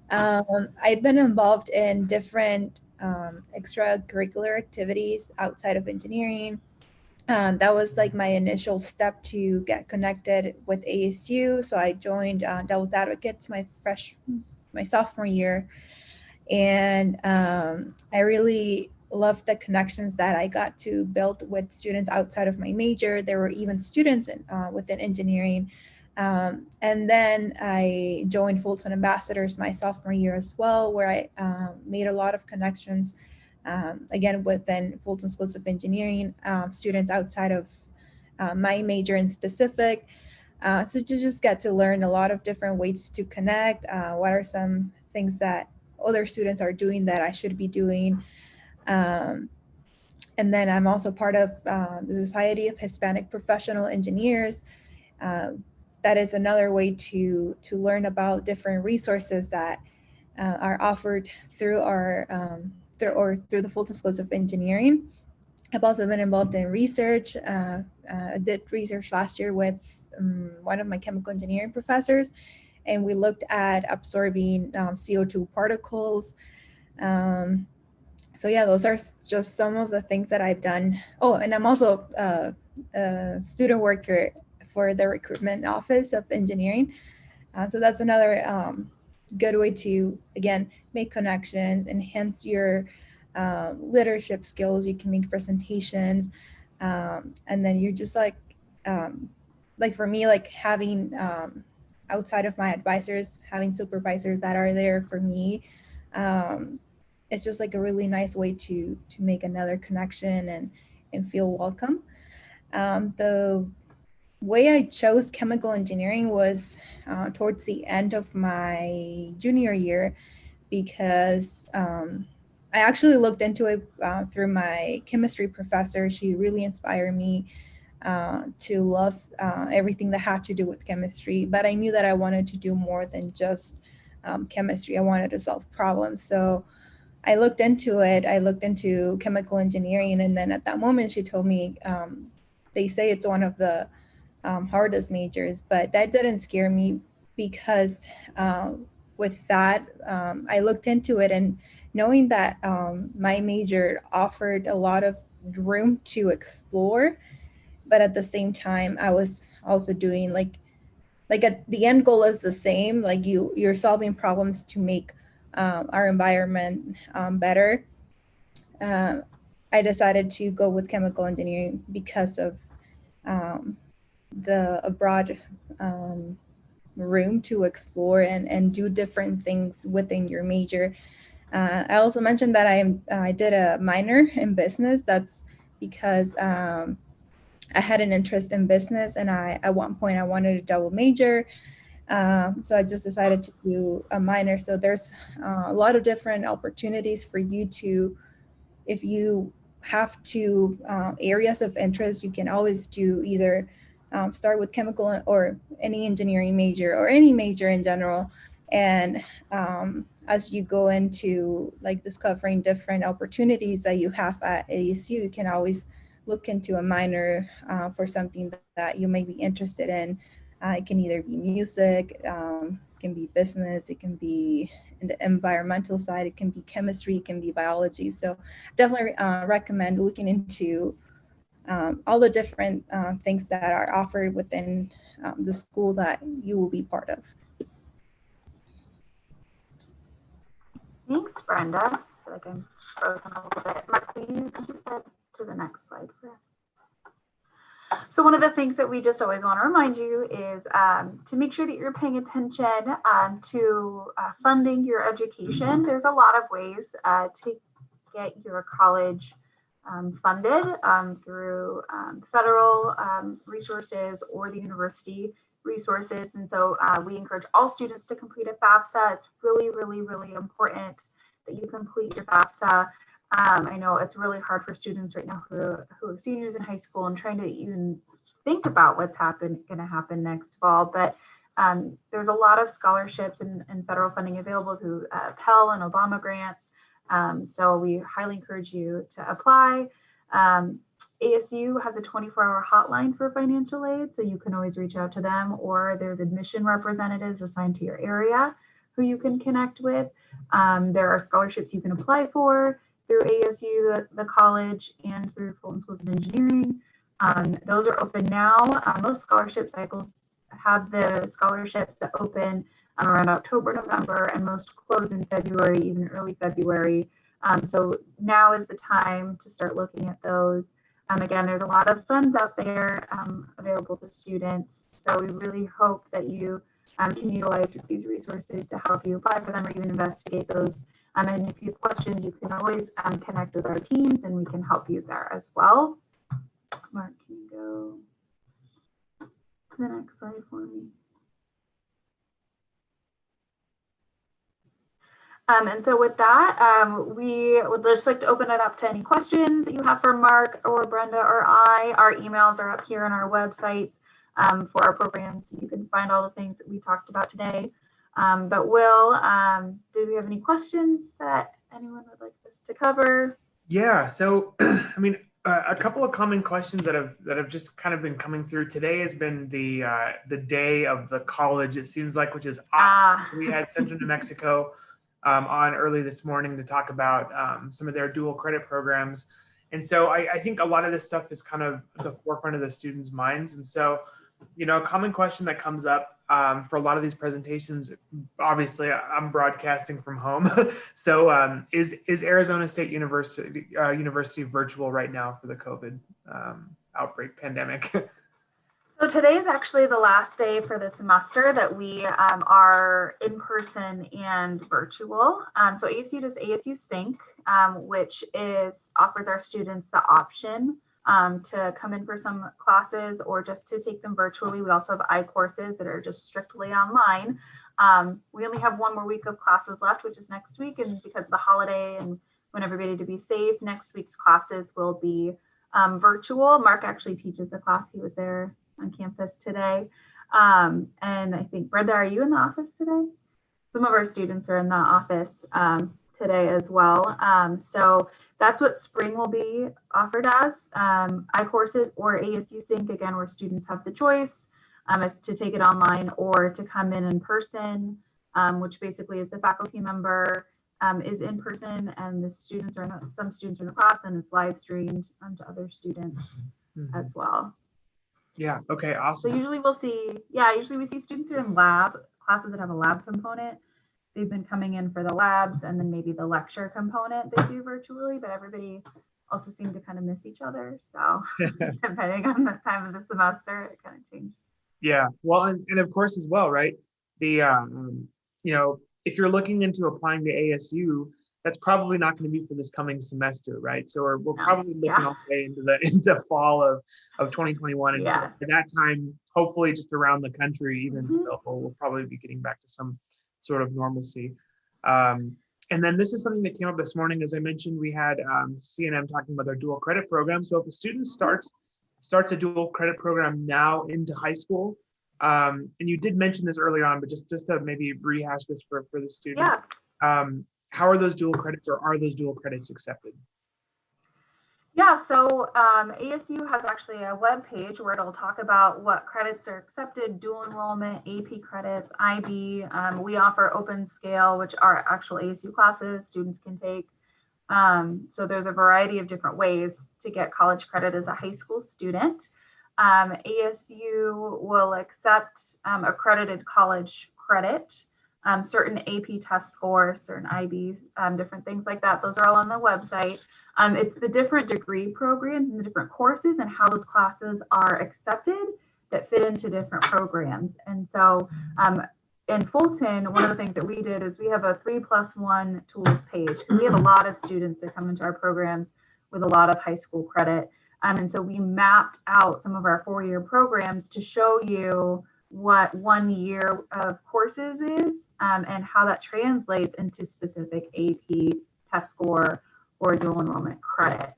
I've been involved in different extracurricular activities outside of engineering. That was like my initial step to get connected with ASU. So I joined Devil's Advocates my sophomore year. And I really loved the connections that I got to build with students outside of my major. There were even students within engineering. And then I joined Fulton Ambassadors my sophomore year as well, where I made a lot of connections, again, within Fulton Schools of Engineering, students outside of my major in specific. So to just get to learn a lot of different ways to connect. What are some things that other students are doing that I should be doing? And then I'm also part of the Society of Hispanic Professional Engineers. That is another way to learn about different resources that are offered through our through the Fulton Schools of Engineering. I've also been involved in research. I did research last year with one of my chemical engineering professors, and we looked at absorbing CO2 particles. So yeah, those are just some of the things that I've done. Oh, and I'm also a student worker for the recruitment office of engineering. So that's another good way to, again, make connections, enhance your leadership skills. You can make presentations, and then you're just like for me, like having outside of my advisors, having supervisors that are there for me. It's just like a really nice way to make another connection and feel welcome. The way I chose chemical engineering was towards the end of my junior year, because I actually looked into it through my chemistry professor. She really inspired me to love everything that had to do with chemistry, but I knew that I wanted to do more than just chemistry. I wanted to solve problems. So I looked into it. I looked into chemical engineering, and then at that moment she told me, they say it's one of the hardest majors, but that didn't scare me, because with that, I looked into it, and knowing that my major offered a lot of room to explore, but at the same time, I was also doing like the end goal is the same. Like you're solving problems to make our environment better. I decided to go with chemical engineering because of the broad room to explore and do different things within your major. I also mentioned that I did a minor in business. That's because I had an interest in business, and at one point I wanted a double major. So I just decided to do a minor. So there's a lot of different opportunities for you to, if you have two areas of interest, you can always do either start with chemical or any engineering major or any major in general. And as you go into like discovering different opportunities that you have at ASU, you can always look into a minor for something that you may be interested in. It can either be music, it can be business, it can be in the environmental side, it can be chemistry, it can be biology. So definitely recommend looking into all the different things that are offered within the school that you will be part of. Thanks, Brenda. I feel like I'm frozen a little bit. Mark, will you just head to the next slide for us? So one of the things that we just always want to remind you is to make sure that you're paying attention to funding your education. There's a lot of ways to get your college funded through federal resources or the university resources. And so we encourage all students to complete a FAFSA. It's really, really, really important that you complete your FAFSA. I know it's really hard for students right now who are seniors in high school and trying to even think about what's going to happen next fall. But there's a lot of scholarships and federal funding available through Pell and Obama grants. So we highly encourage you to apply. ASU has a 24-hour hotline for financial aid, so you can always reach out to them, or there's admission representatives assigned to your area who you can connect with. There are scholarships you can apply for through ASU, the college, and through Fulton Schools of Engineering. Those are open now. Most scholarship cycles have the scholarships that open around October, November, and most close in February, even early February. So now is the time to start looking at those. Again, there's a lot of funds out there available to students. So we really hope that you can utilize these resources to help you apply for them or even investigate those. And if you have questions, you can always connect with our teams and we can help you there as well. Mark, can you go to the next slide for me? And so with that, we would just like to open it up to any questions that you have for Mark or Brenda or I. Our emails are up here on our website for our programs. You can find all the things that we talked about today. But Will, do we have any questions that anyone would like us to cover? Yeah, so I mean, a couple of common questions that have just kind of been coming through today has been the day of the college, it seems like, which is awesome. We had Central New Mexico on early this morning to talk about some of their dual credit programs. And so I think a lot of this stuff is kind of at the forefront of the students' minds. And so, you know, a common question that comes up for a lot of these presentations, obviously I'm broadcasting from home. So is Arizona State University virtual right now for the COVID outbreak pandemic? So today is actually the last day for the semester that we are in person and virtual. So ASU does ASU Sync, which offers our students the option to come in for some classes or just to take them virtually. We also have I-courses that are just strictly online. We only have one more week of classes left, which is next week. And because of the holiday and want everybody to be safe, next week's classes will be virtual. Mark actually teaches a class. He was there on campus today. And I think, Brenda, are you in the office today? Some of our students are in the office today as well. So that's what spring will be offered as, I-courses or ASU Sync, again, where students have the choice to take it online or to come in person, which basically is the faculty member is in person and the students are not, some students are in the class and it's live streamed to other students as well. Yeah. Okay. Awesome. So usually we'll see, usually we see students who are in lab classes that have a lab component. They've been coming in for the labs and then maybe the lecture component they do virtually, but everybody also seemed to kind of miss each other. So depending on the time of the semester, it kind of changed. Yeah. Well, and of course as well, right? The, you know, if you're looking into applying to ASU, that's probably not going to be for this coming semester, right? So we're probably looking all the way into fall of 2021. And so at that time, hopefully just around the country, even still, we'll probably be getting back to some sort of normalcy. And then this is something that came up this morning. As I mentioned, we had CNM talking about their dual credit program. So if a student starts a dual credit program now into high school, and you did mention this earlier on, but just to maybe rehash this for the student. How are those dual credits, or are those dual credits accepted? Yeah, so ASU has actually a web page where it'll talk about what credits are accepted, dual enrollment, AP credits, IB. We offer open scale, which are actual ASU classes students can take. So there's a variety of different ways to get college credit as a high school student. ASU will accept accredited college credit, certain AP test scores, certain IBs, different things like that. Those are all on the website. It's the different degree programs and the different courses and how those classes are accepted that fit into different programs. And so in Fulton, one of the things that we did is we have a 3+1 tools page. We have a lot of students that come into our programs with a lot of high school credit. And so we mapped out some of our 4-year programs to show you what 1 year of courses is and how that translates into specific AP test score or dual enrollment credit.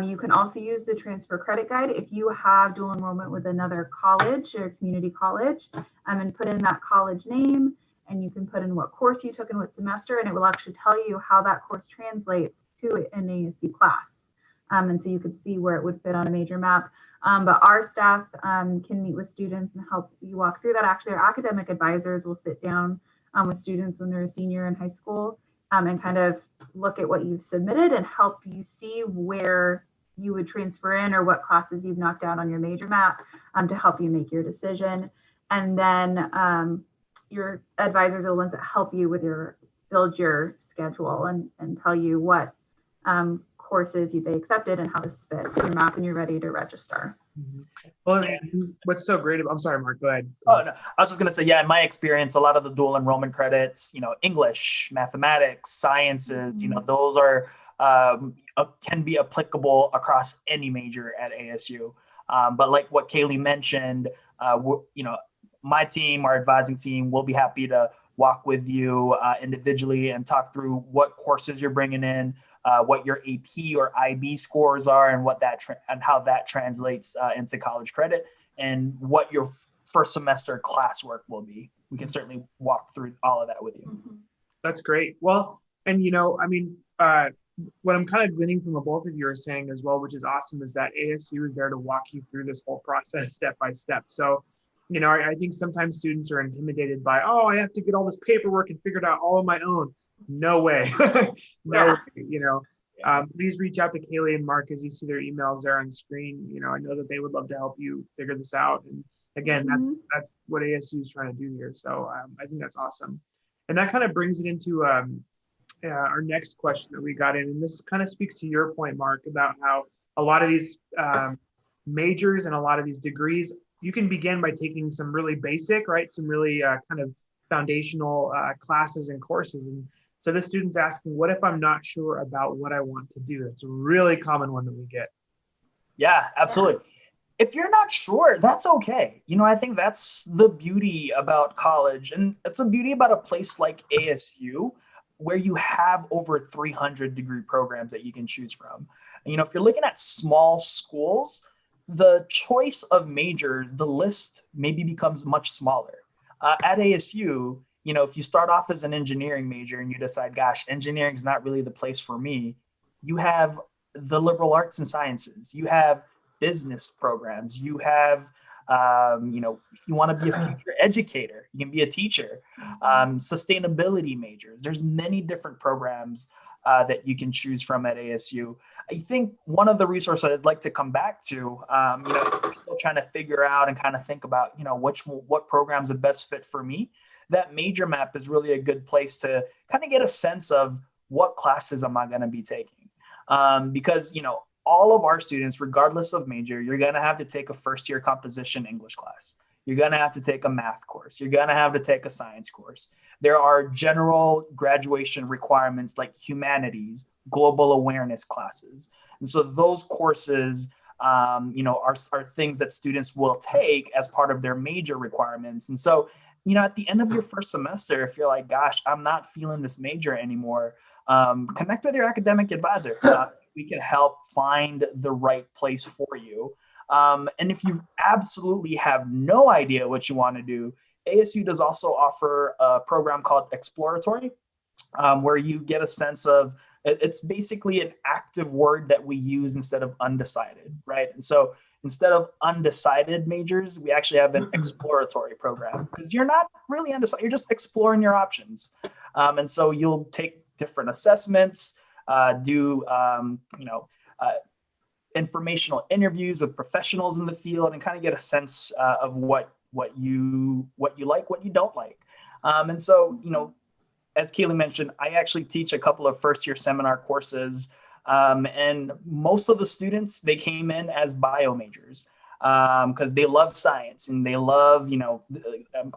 You can also use the transfer credit guide if you have dual enrollment with another college or community college, and put in that college name, and you can put in what course you took in what semester, and it will actually tell you how that course translates to an ASU class. And so you could see where it would fit on a major map. But our staff can meet with students and help you walk through that. Actually, our academic advisors will sit down with students when they're a senior in high school and kind of look at what you've submitted and help you see where you would transfer in or what classes you've knocked out on your major map to help you make your decision. And then your advisors are the ones that help you with build your schedule and tell you what courses they accepted and how this fits your map when you're ready to register. Well, and what's so great about, I'm sorry, Mark, go ahead. Oh, no. I was just going to say, yeah, in my experience, a lot of the dual enrollment credits, English, mathematics, sciences, those are can be applicable across any major at ASU. But like what Kaylee mentioned, my team, our advising team, will be happy to walk with you individually and talk through what courses you're bringing in, what your AP or IB scores are, and what that and how that translates into college credit, and what your first semester classwork will be. We can certainly walk through all of that with you. That's great. Well, and what I'm kind of gleaning from what both of you are saying as well, which is awesome, is that ASU is there to walk you through this whole process step by step. So, I think sometimes students are intimidated by, oh, I have to get all this paperwork and figure it out all on my own. No way. No way, please reach out to Kaylee and Mark as you see their emails there on screen. I know that they would love to help you figure this out. And again, that's what ASU is trying to do here. So I think that's awesome. And that kind of brings it into our next question that we got in. And this kind of speaks to your point, Mark, about how a lot of these majors and a lot of these degrees, you can begin by taking some really basic, right? Some really kind of foundational classes and courses. And so the student's asking, what if I'm not sure about what I want to do? It's a really common one that we get. Yeah, absolutely. If you're not sure, that's okay. I think that's the beauty about college. And it's a beauty about a place like ASU, where you have over 300 degree programs that you can choose from. And, if you're looking at small schools, the choice of majors, the list maybe becomes much smaller. At ASU, if you start off as an engineering major and you decide, gosh, engineering is not really the place for me, you have the liberal arts and sciences, you have business programs, you have, if you want to be a future educator, you can be a teacher, sustainability majors. There's many different programs that you can choose from at ASU. I think one of the resources I'd like to come back to, if you're still trying to figure out and kind of think about, what programs are best fit for me, that major map is really a good place to kind of get a sense of what classes am I going to be taking. Because, all of our students, regardless of major, you're going to have to take a first-year composition English class. You're going to have to take a math course. You're going to have to take a science course. There are general graduation requirements like humanities, global awareness classes. And so those courses, are things that students will take as part of their major requirements. And so, at the end of your first semester, if you're like, gosh, I'm not feeling this major anymore, connect with your academic advisor. We can help find the right place for you. And if you absolutely have no idea what you want to do, ASU does also offer a program called Exploratory, where you get a sense of, it's basically an active word that we use instead of undecided, right? And so instead of undecided majors, we actually have an exploratory program, because you're not really undecided, you're just exploring your options. And so you'll take different assessments, do informational interviews with professionals in the field, and kind of get a sense of what you like, what you don't like. And so, as Kaylee mentioned, I actually teach a couple of first-year seminar courses, and most of the students, they came in as bio majors because they love science and they love,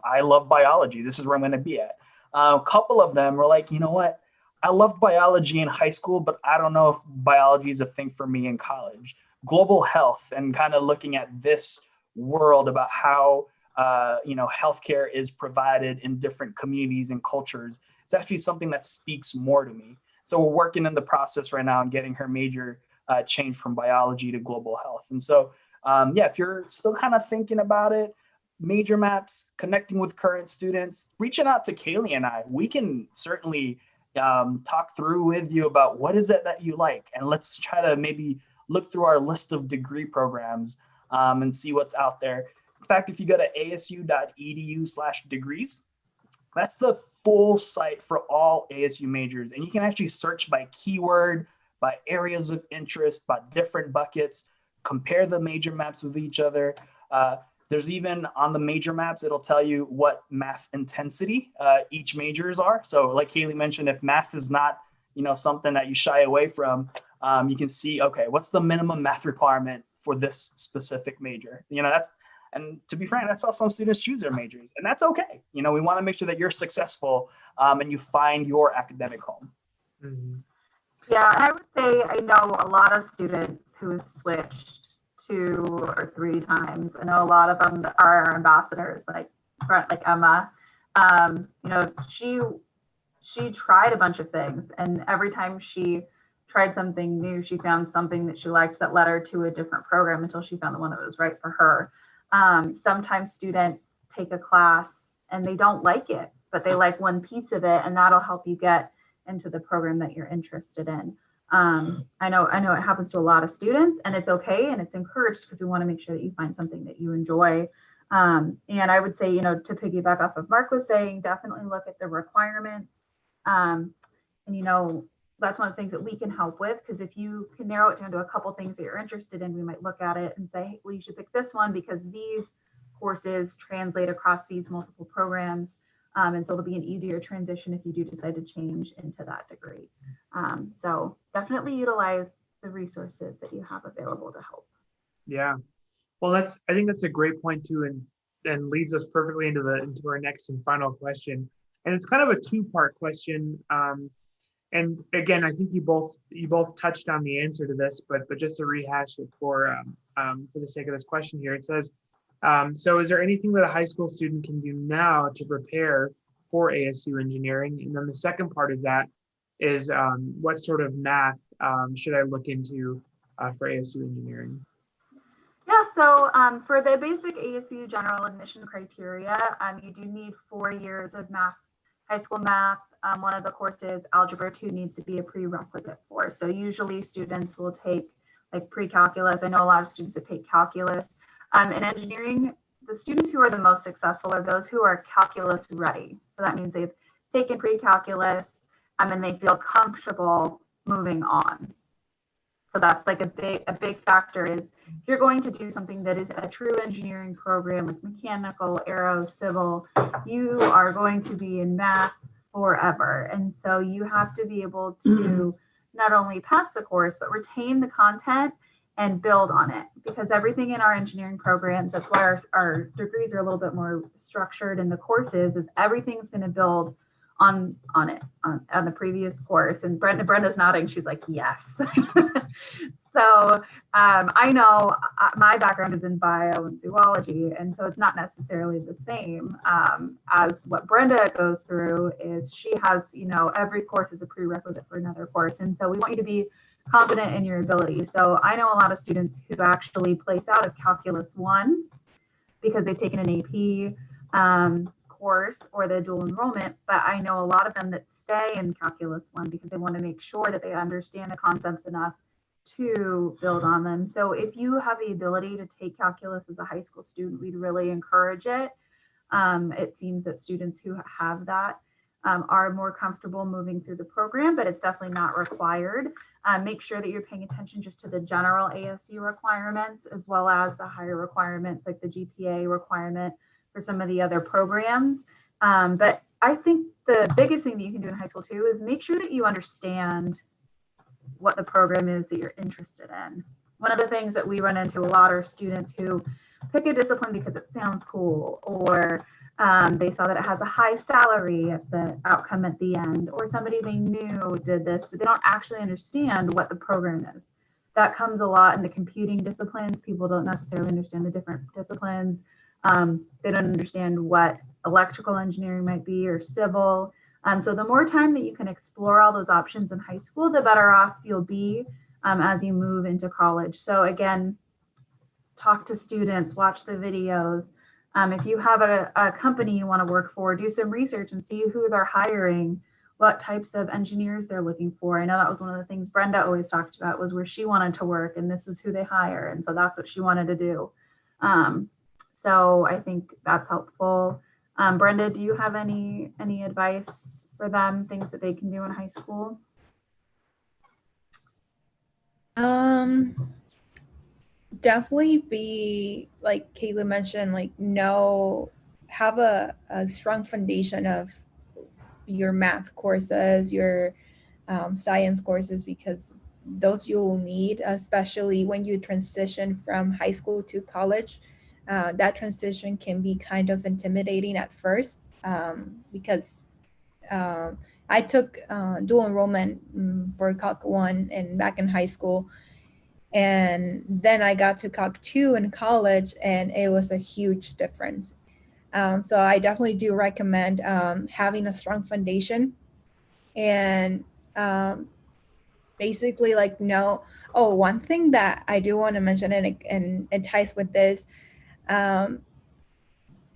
I love biology. This is where I'm going to be at. A couple of them were like, what? I loved biology in high school, but I don't know if biology is a thing for me in college. Global health, and kind of looking at this world about how, healthcare is provided in different communities and cultures. It's actually something that speaks more to me. So we're working in the process right now and getting her major changed from biology to global health. And so, if you're still kind of thinking about it, major maps, connecting with current students, reaching out to Kaylee and I, we can certainly talk through with you about what is it that you like. And let's try to maybe look through our list of degree programs and see what's out there. In fact, if you go to asu.edu/degrees, that's the full site for all ASU majors. And you can actually search by keyword, by areas of interest, by different buckets, compare the major maps with each other. There's even on the major maps, it'll tell you what math intensity each majors are. So like Kaylee mentioned, if math is not something that you shy away from, you can see, okay, what's the minimum math requirement for this specific major? And to be frank, that's how some students choose their majors, and that's okay. We want to make sure that you're successful and you find your academic home. Mhm. Yeah, and I would say I know a lot of students who have switched 2 or 3 times. I know a lot of them are our ambassadors, like Emma. She tried a bunch of things, and every time she tried something new, she found something that she liked that led her to a different program until she found the one that was right for her. Sometimes students take a class and they don't like it, but they like one piece of it, and that'll help you get into the program that you're interested in. I know it happens to a lot of students, and it's okay, and it's encouraged because we want to make sure that you find something that you enjoy. And I would say, to piggyback off of Mark was saying, definitely look at the requirements. And that's one of the things that we can help with, because if you can narrow it down to a couple things that you're interested in, we might look at it and say, hey, well, you should pick this one because these courses translate across these multiple programs. And so it'll be an easier transition if you do decide to change into that degree. So definitely utilize the resources that you have available to help. Yeah. Well, I think that's a great point too, and leads us perfectly into our next and final question. And it's kind of a 2-part question. And again, I think you both touched on the answer to this, but just to rehash it for the sake of this question here, it says, so is there anything that a high school student can do now to prepare for ASU engineering? And then the second part of that is, what sort of math should I look into for ASU engineering? Yeah, so for the basic ASU general admission criteria, you do need 4 years of math, high school math. One of the courses, Algebra 2, needs to be a prerequisite for. So usually students will take like pre-calculus. I know a lot of students that take calculus. In engineering, the students who are the most successful are those who are calculus ready. So that means they've taken pre-calculus and they feel comfortable moving on. So that's like a big factor is if you're going to do something that is a true engineering program like mechanical, aero, civil, you are going to be in math forever. And so you have to be able to not only pass the course, but retain the content and build on it, because everything in our engineering programs, that's why our degrees are a little bit more structured in the courses, is everything's going to build on the previous course. And Brenda's nodding. She's like, yes. So I know my background is in bio and zoology, and so it's not necessarily the same as what Brenda goes through. Is she has, every course is a prerequisite for another course, and so we want you to be confident in your ability. So I know a lot of students who actually place out of Calculus 1 because they've taken an AP course or the dual enrollment, but I know a lot of them that stay in Calculus 1 because they want to make sure that they understand the concepts enough to build on them. So if you have the ability to take calculus as a high school student, we'd really encourage it. It seems that students who have that are more comfortable moving through the program, but it's definitely not required. Make sure that you're paying attention just to the general ASU requirements, as well as the higher requirements like the GPA requirement for some of the other programs. But I think the biggest thing that you can do in high school too is make sure that you understand what the program is that you're interested in. One of the things that we run into a lot are students who pick a discipline because it sounds cool, or they saw that it has a high salary at the outcome at the end, or somebody they knew did this, but they don't actually understand what the program is. That comes a lot in the computing disciplines. People don't necessarily understand the different disciplines. They don't understand what electrical engineering might be or civil. So the more time that you can explore all those options in high school, the better off you'll be as you move into college. So again, talk to students, watch the videos. If you have a company you want to work for, do some research and see who they're hiring, what types of engineers they're looking for. I know that was one of the things Brenda always talked about, was where she wanted to work, and this is who they hire. And so that's what she wanted to do. So I think that's helpful. Brenda, do you have any advice for them, things that they can do in high school? Definitely be, like Kayla mentioned, like have a strong foundation of your math courses, your science courses, because those you will need, especially when you transition from high school to college. That transition can be kind of intimidating at first, because I took dual enrollment for COC 1 and back in high school. And then I got to COC 2 in college, and it was a huge difference. So I definitely do recommend having a strong foundation, and basically one thing that I do want to mention, and it ties with this,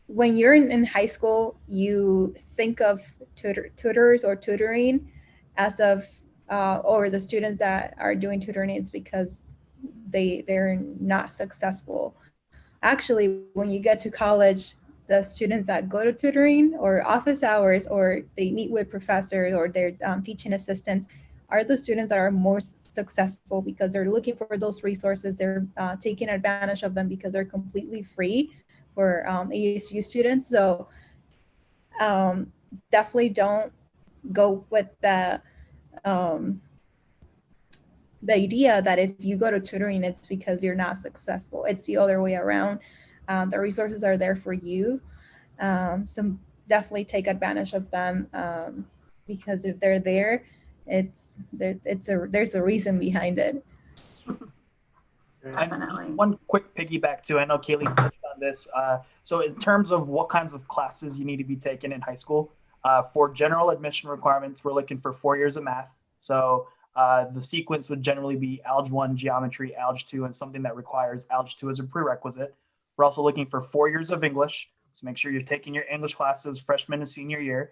when you're in high school, you think of tutors or tutoring as of or the students that are doing tutoring, it's because they're not successful. Actually, when you get to college, the students that go to tutoring or office hours, or they meet with professors or their teaching assistants, are the students that are more successful, because they're looking for those resources. They're taking advantage of them because they're completely free for ASU students. So definitely don't go with the idea that if you go to tutoring, it's because you're not successful. It's the other way around. The resources are there for you. So definitely take advantage of them, because if they're there, there's a reason behind it. Definitely. One quick piggyback too. I know Kaylee touched on this. So in terms of what kinds of classes you need to be taking in high school, for general admission requirements, we're looking for 4 years of math. So the sequence would generally be Alg 1, geometry, Alg 2, and something that requires Alg 2 as a prerequisite. We're also looking for 4 years of English. So make sure you're taking your English classes freshman and senior year.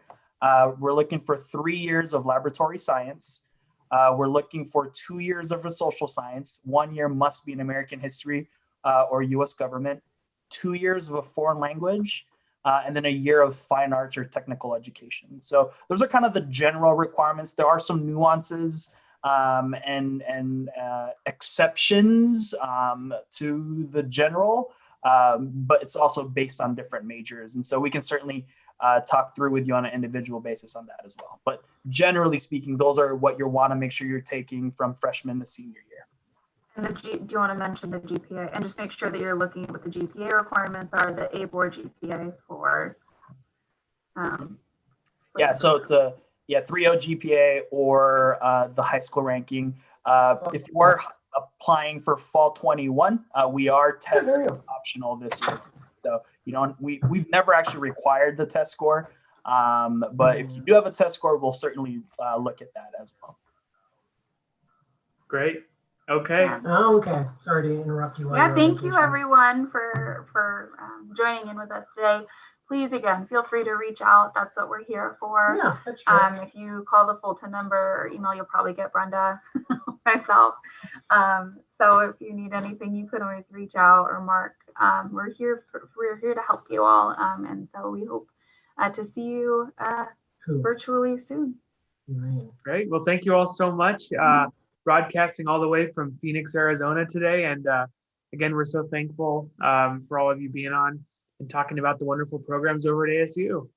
We're looking for 3 years of laboratory science. We're looking for 2 years of social science. 1 year must be in American history or US government. 2 years of a foreign language, and then a year of fine arts or technical education. So those are kind of the general requirements. There are some nuances and exceptions to the general, but it's also based on different majors. And so we can certainly talk through with you on an individual basis on that as well. But generally speaking, those are what you want to make sure you're taking from freshman to senior year. And do you want to mention the GPA, and just make sure that you're looking at what the GPA requirements are, the A board GPA for yeah, so it's a 3.0 GPA or the high school ranking. If we're applying for fall 21, we are test optional this year. So we've never actually required the test score, but if you do have a test score, we'll certainly look at that as well. Great. Okay. Oh, okay. Sorry to interrupt you. Yeah, thank you everyone for joining in with us today. Please, again, feel free to reach out. That's what we're here for. Yeah, that's true. If you call the Fulton number or email, you'll probably get Brenda, myself. So if you need anything, you can always reach out, or Mark. We're here to help you all, and so we hope to see you virtually soon. Great. Well, thank you all so much. Broadcasting all the way from Phoenix, Arizona today. And again, we're so thankful for all of you being on and talking about the wonderful programs over at ASU.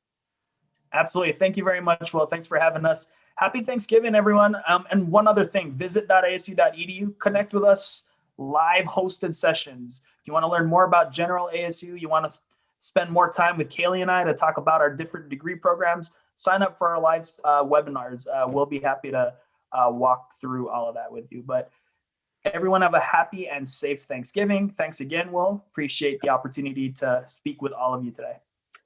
Absolutely. Thank you very much. Well, thanks for having us. Happy Thanksgiving, everyone. And one other thing, visit.asu.edu, connect with us, live hosted sessions. If you want to learn more about general ASU, you want to spend more time with Kaylee and I to talk about our different degree programs, sign up for our live webinars. We'll be happy to walk through all of that with you. But everyone have a happy and safe Thanksgiving. Thanks again, Will. Appreciate the opportunity to speak with all of you today.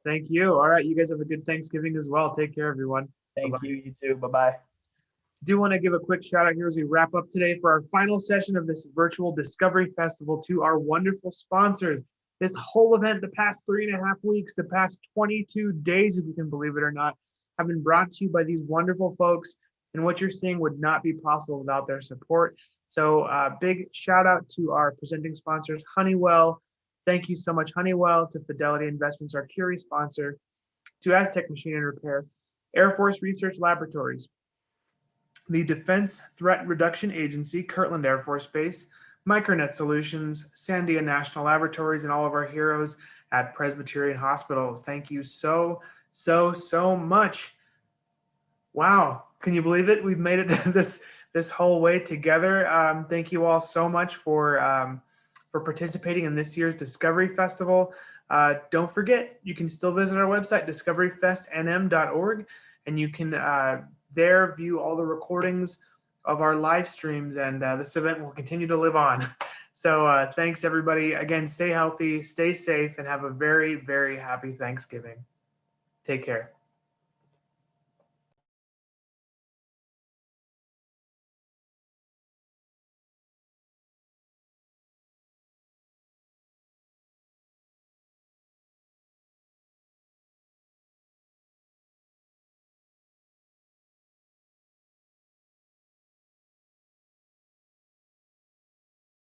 Thank you. All right. You guys have a good Thanksgiving as well. Take care, everyone. Thank you. You too. Bye-bye. Do want to give a quick shout out here as we wrap up today for our final session of this virtual Discovery Festival to our wonderful sponsors. This whole event, the past 3.5 weeks, the past 22 days, if you can believe it or not, have been brought to you by these wonderful folks. And what you're seeing would not be possible without their support. So big shout out to our presenting sponsors, Honeywell. Thank you so much, Honeywell, to Fidelity Investments, our Curie sponsor, to Aztec Machine and Repair, Air Force Research Laboratories, the Defense Threat Reduction Agency, Kirtland Air Force Base, Micronet Solutions, Sandia National Laboratories, and all of our heroes at Presbyterian Hospitals. Thank you so much. Wow, Can you believe it? We've made it this whole way together. Thank you all so much for participating in this year's Discovery Festival. Don't forget, you can still visit our website, discoveryfestnm.org, and you can there view all the recordings of our live streams, and this event will continue to live on. So thanks, everybody. Again, stay healthy, stay safe, and have a very, very happy Thanksgiving. Take care.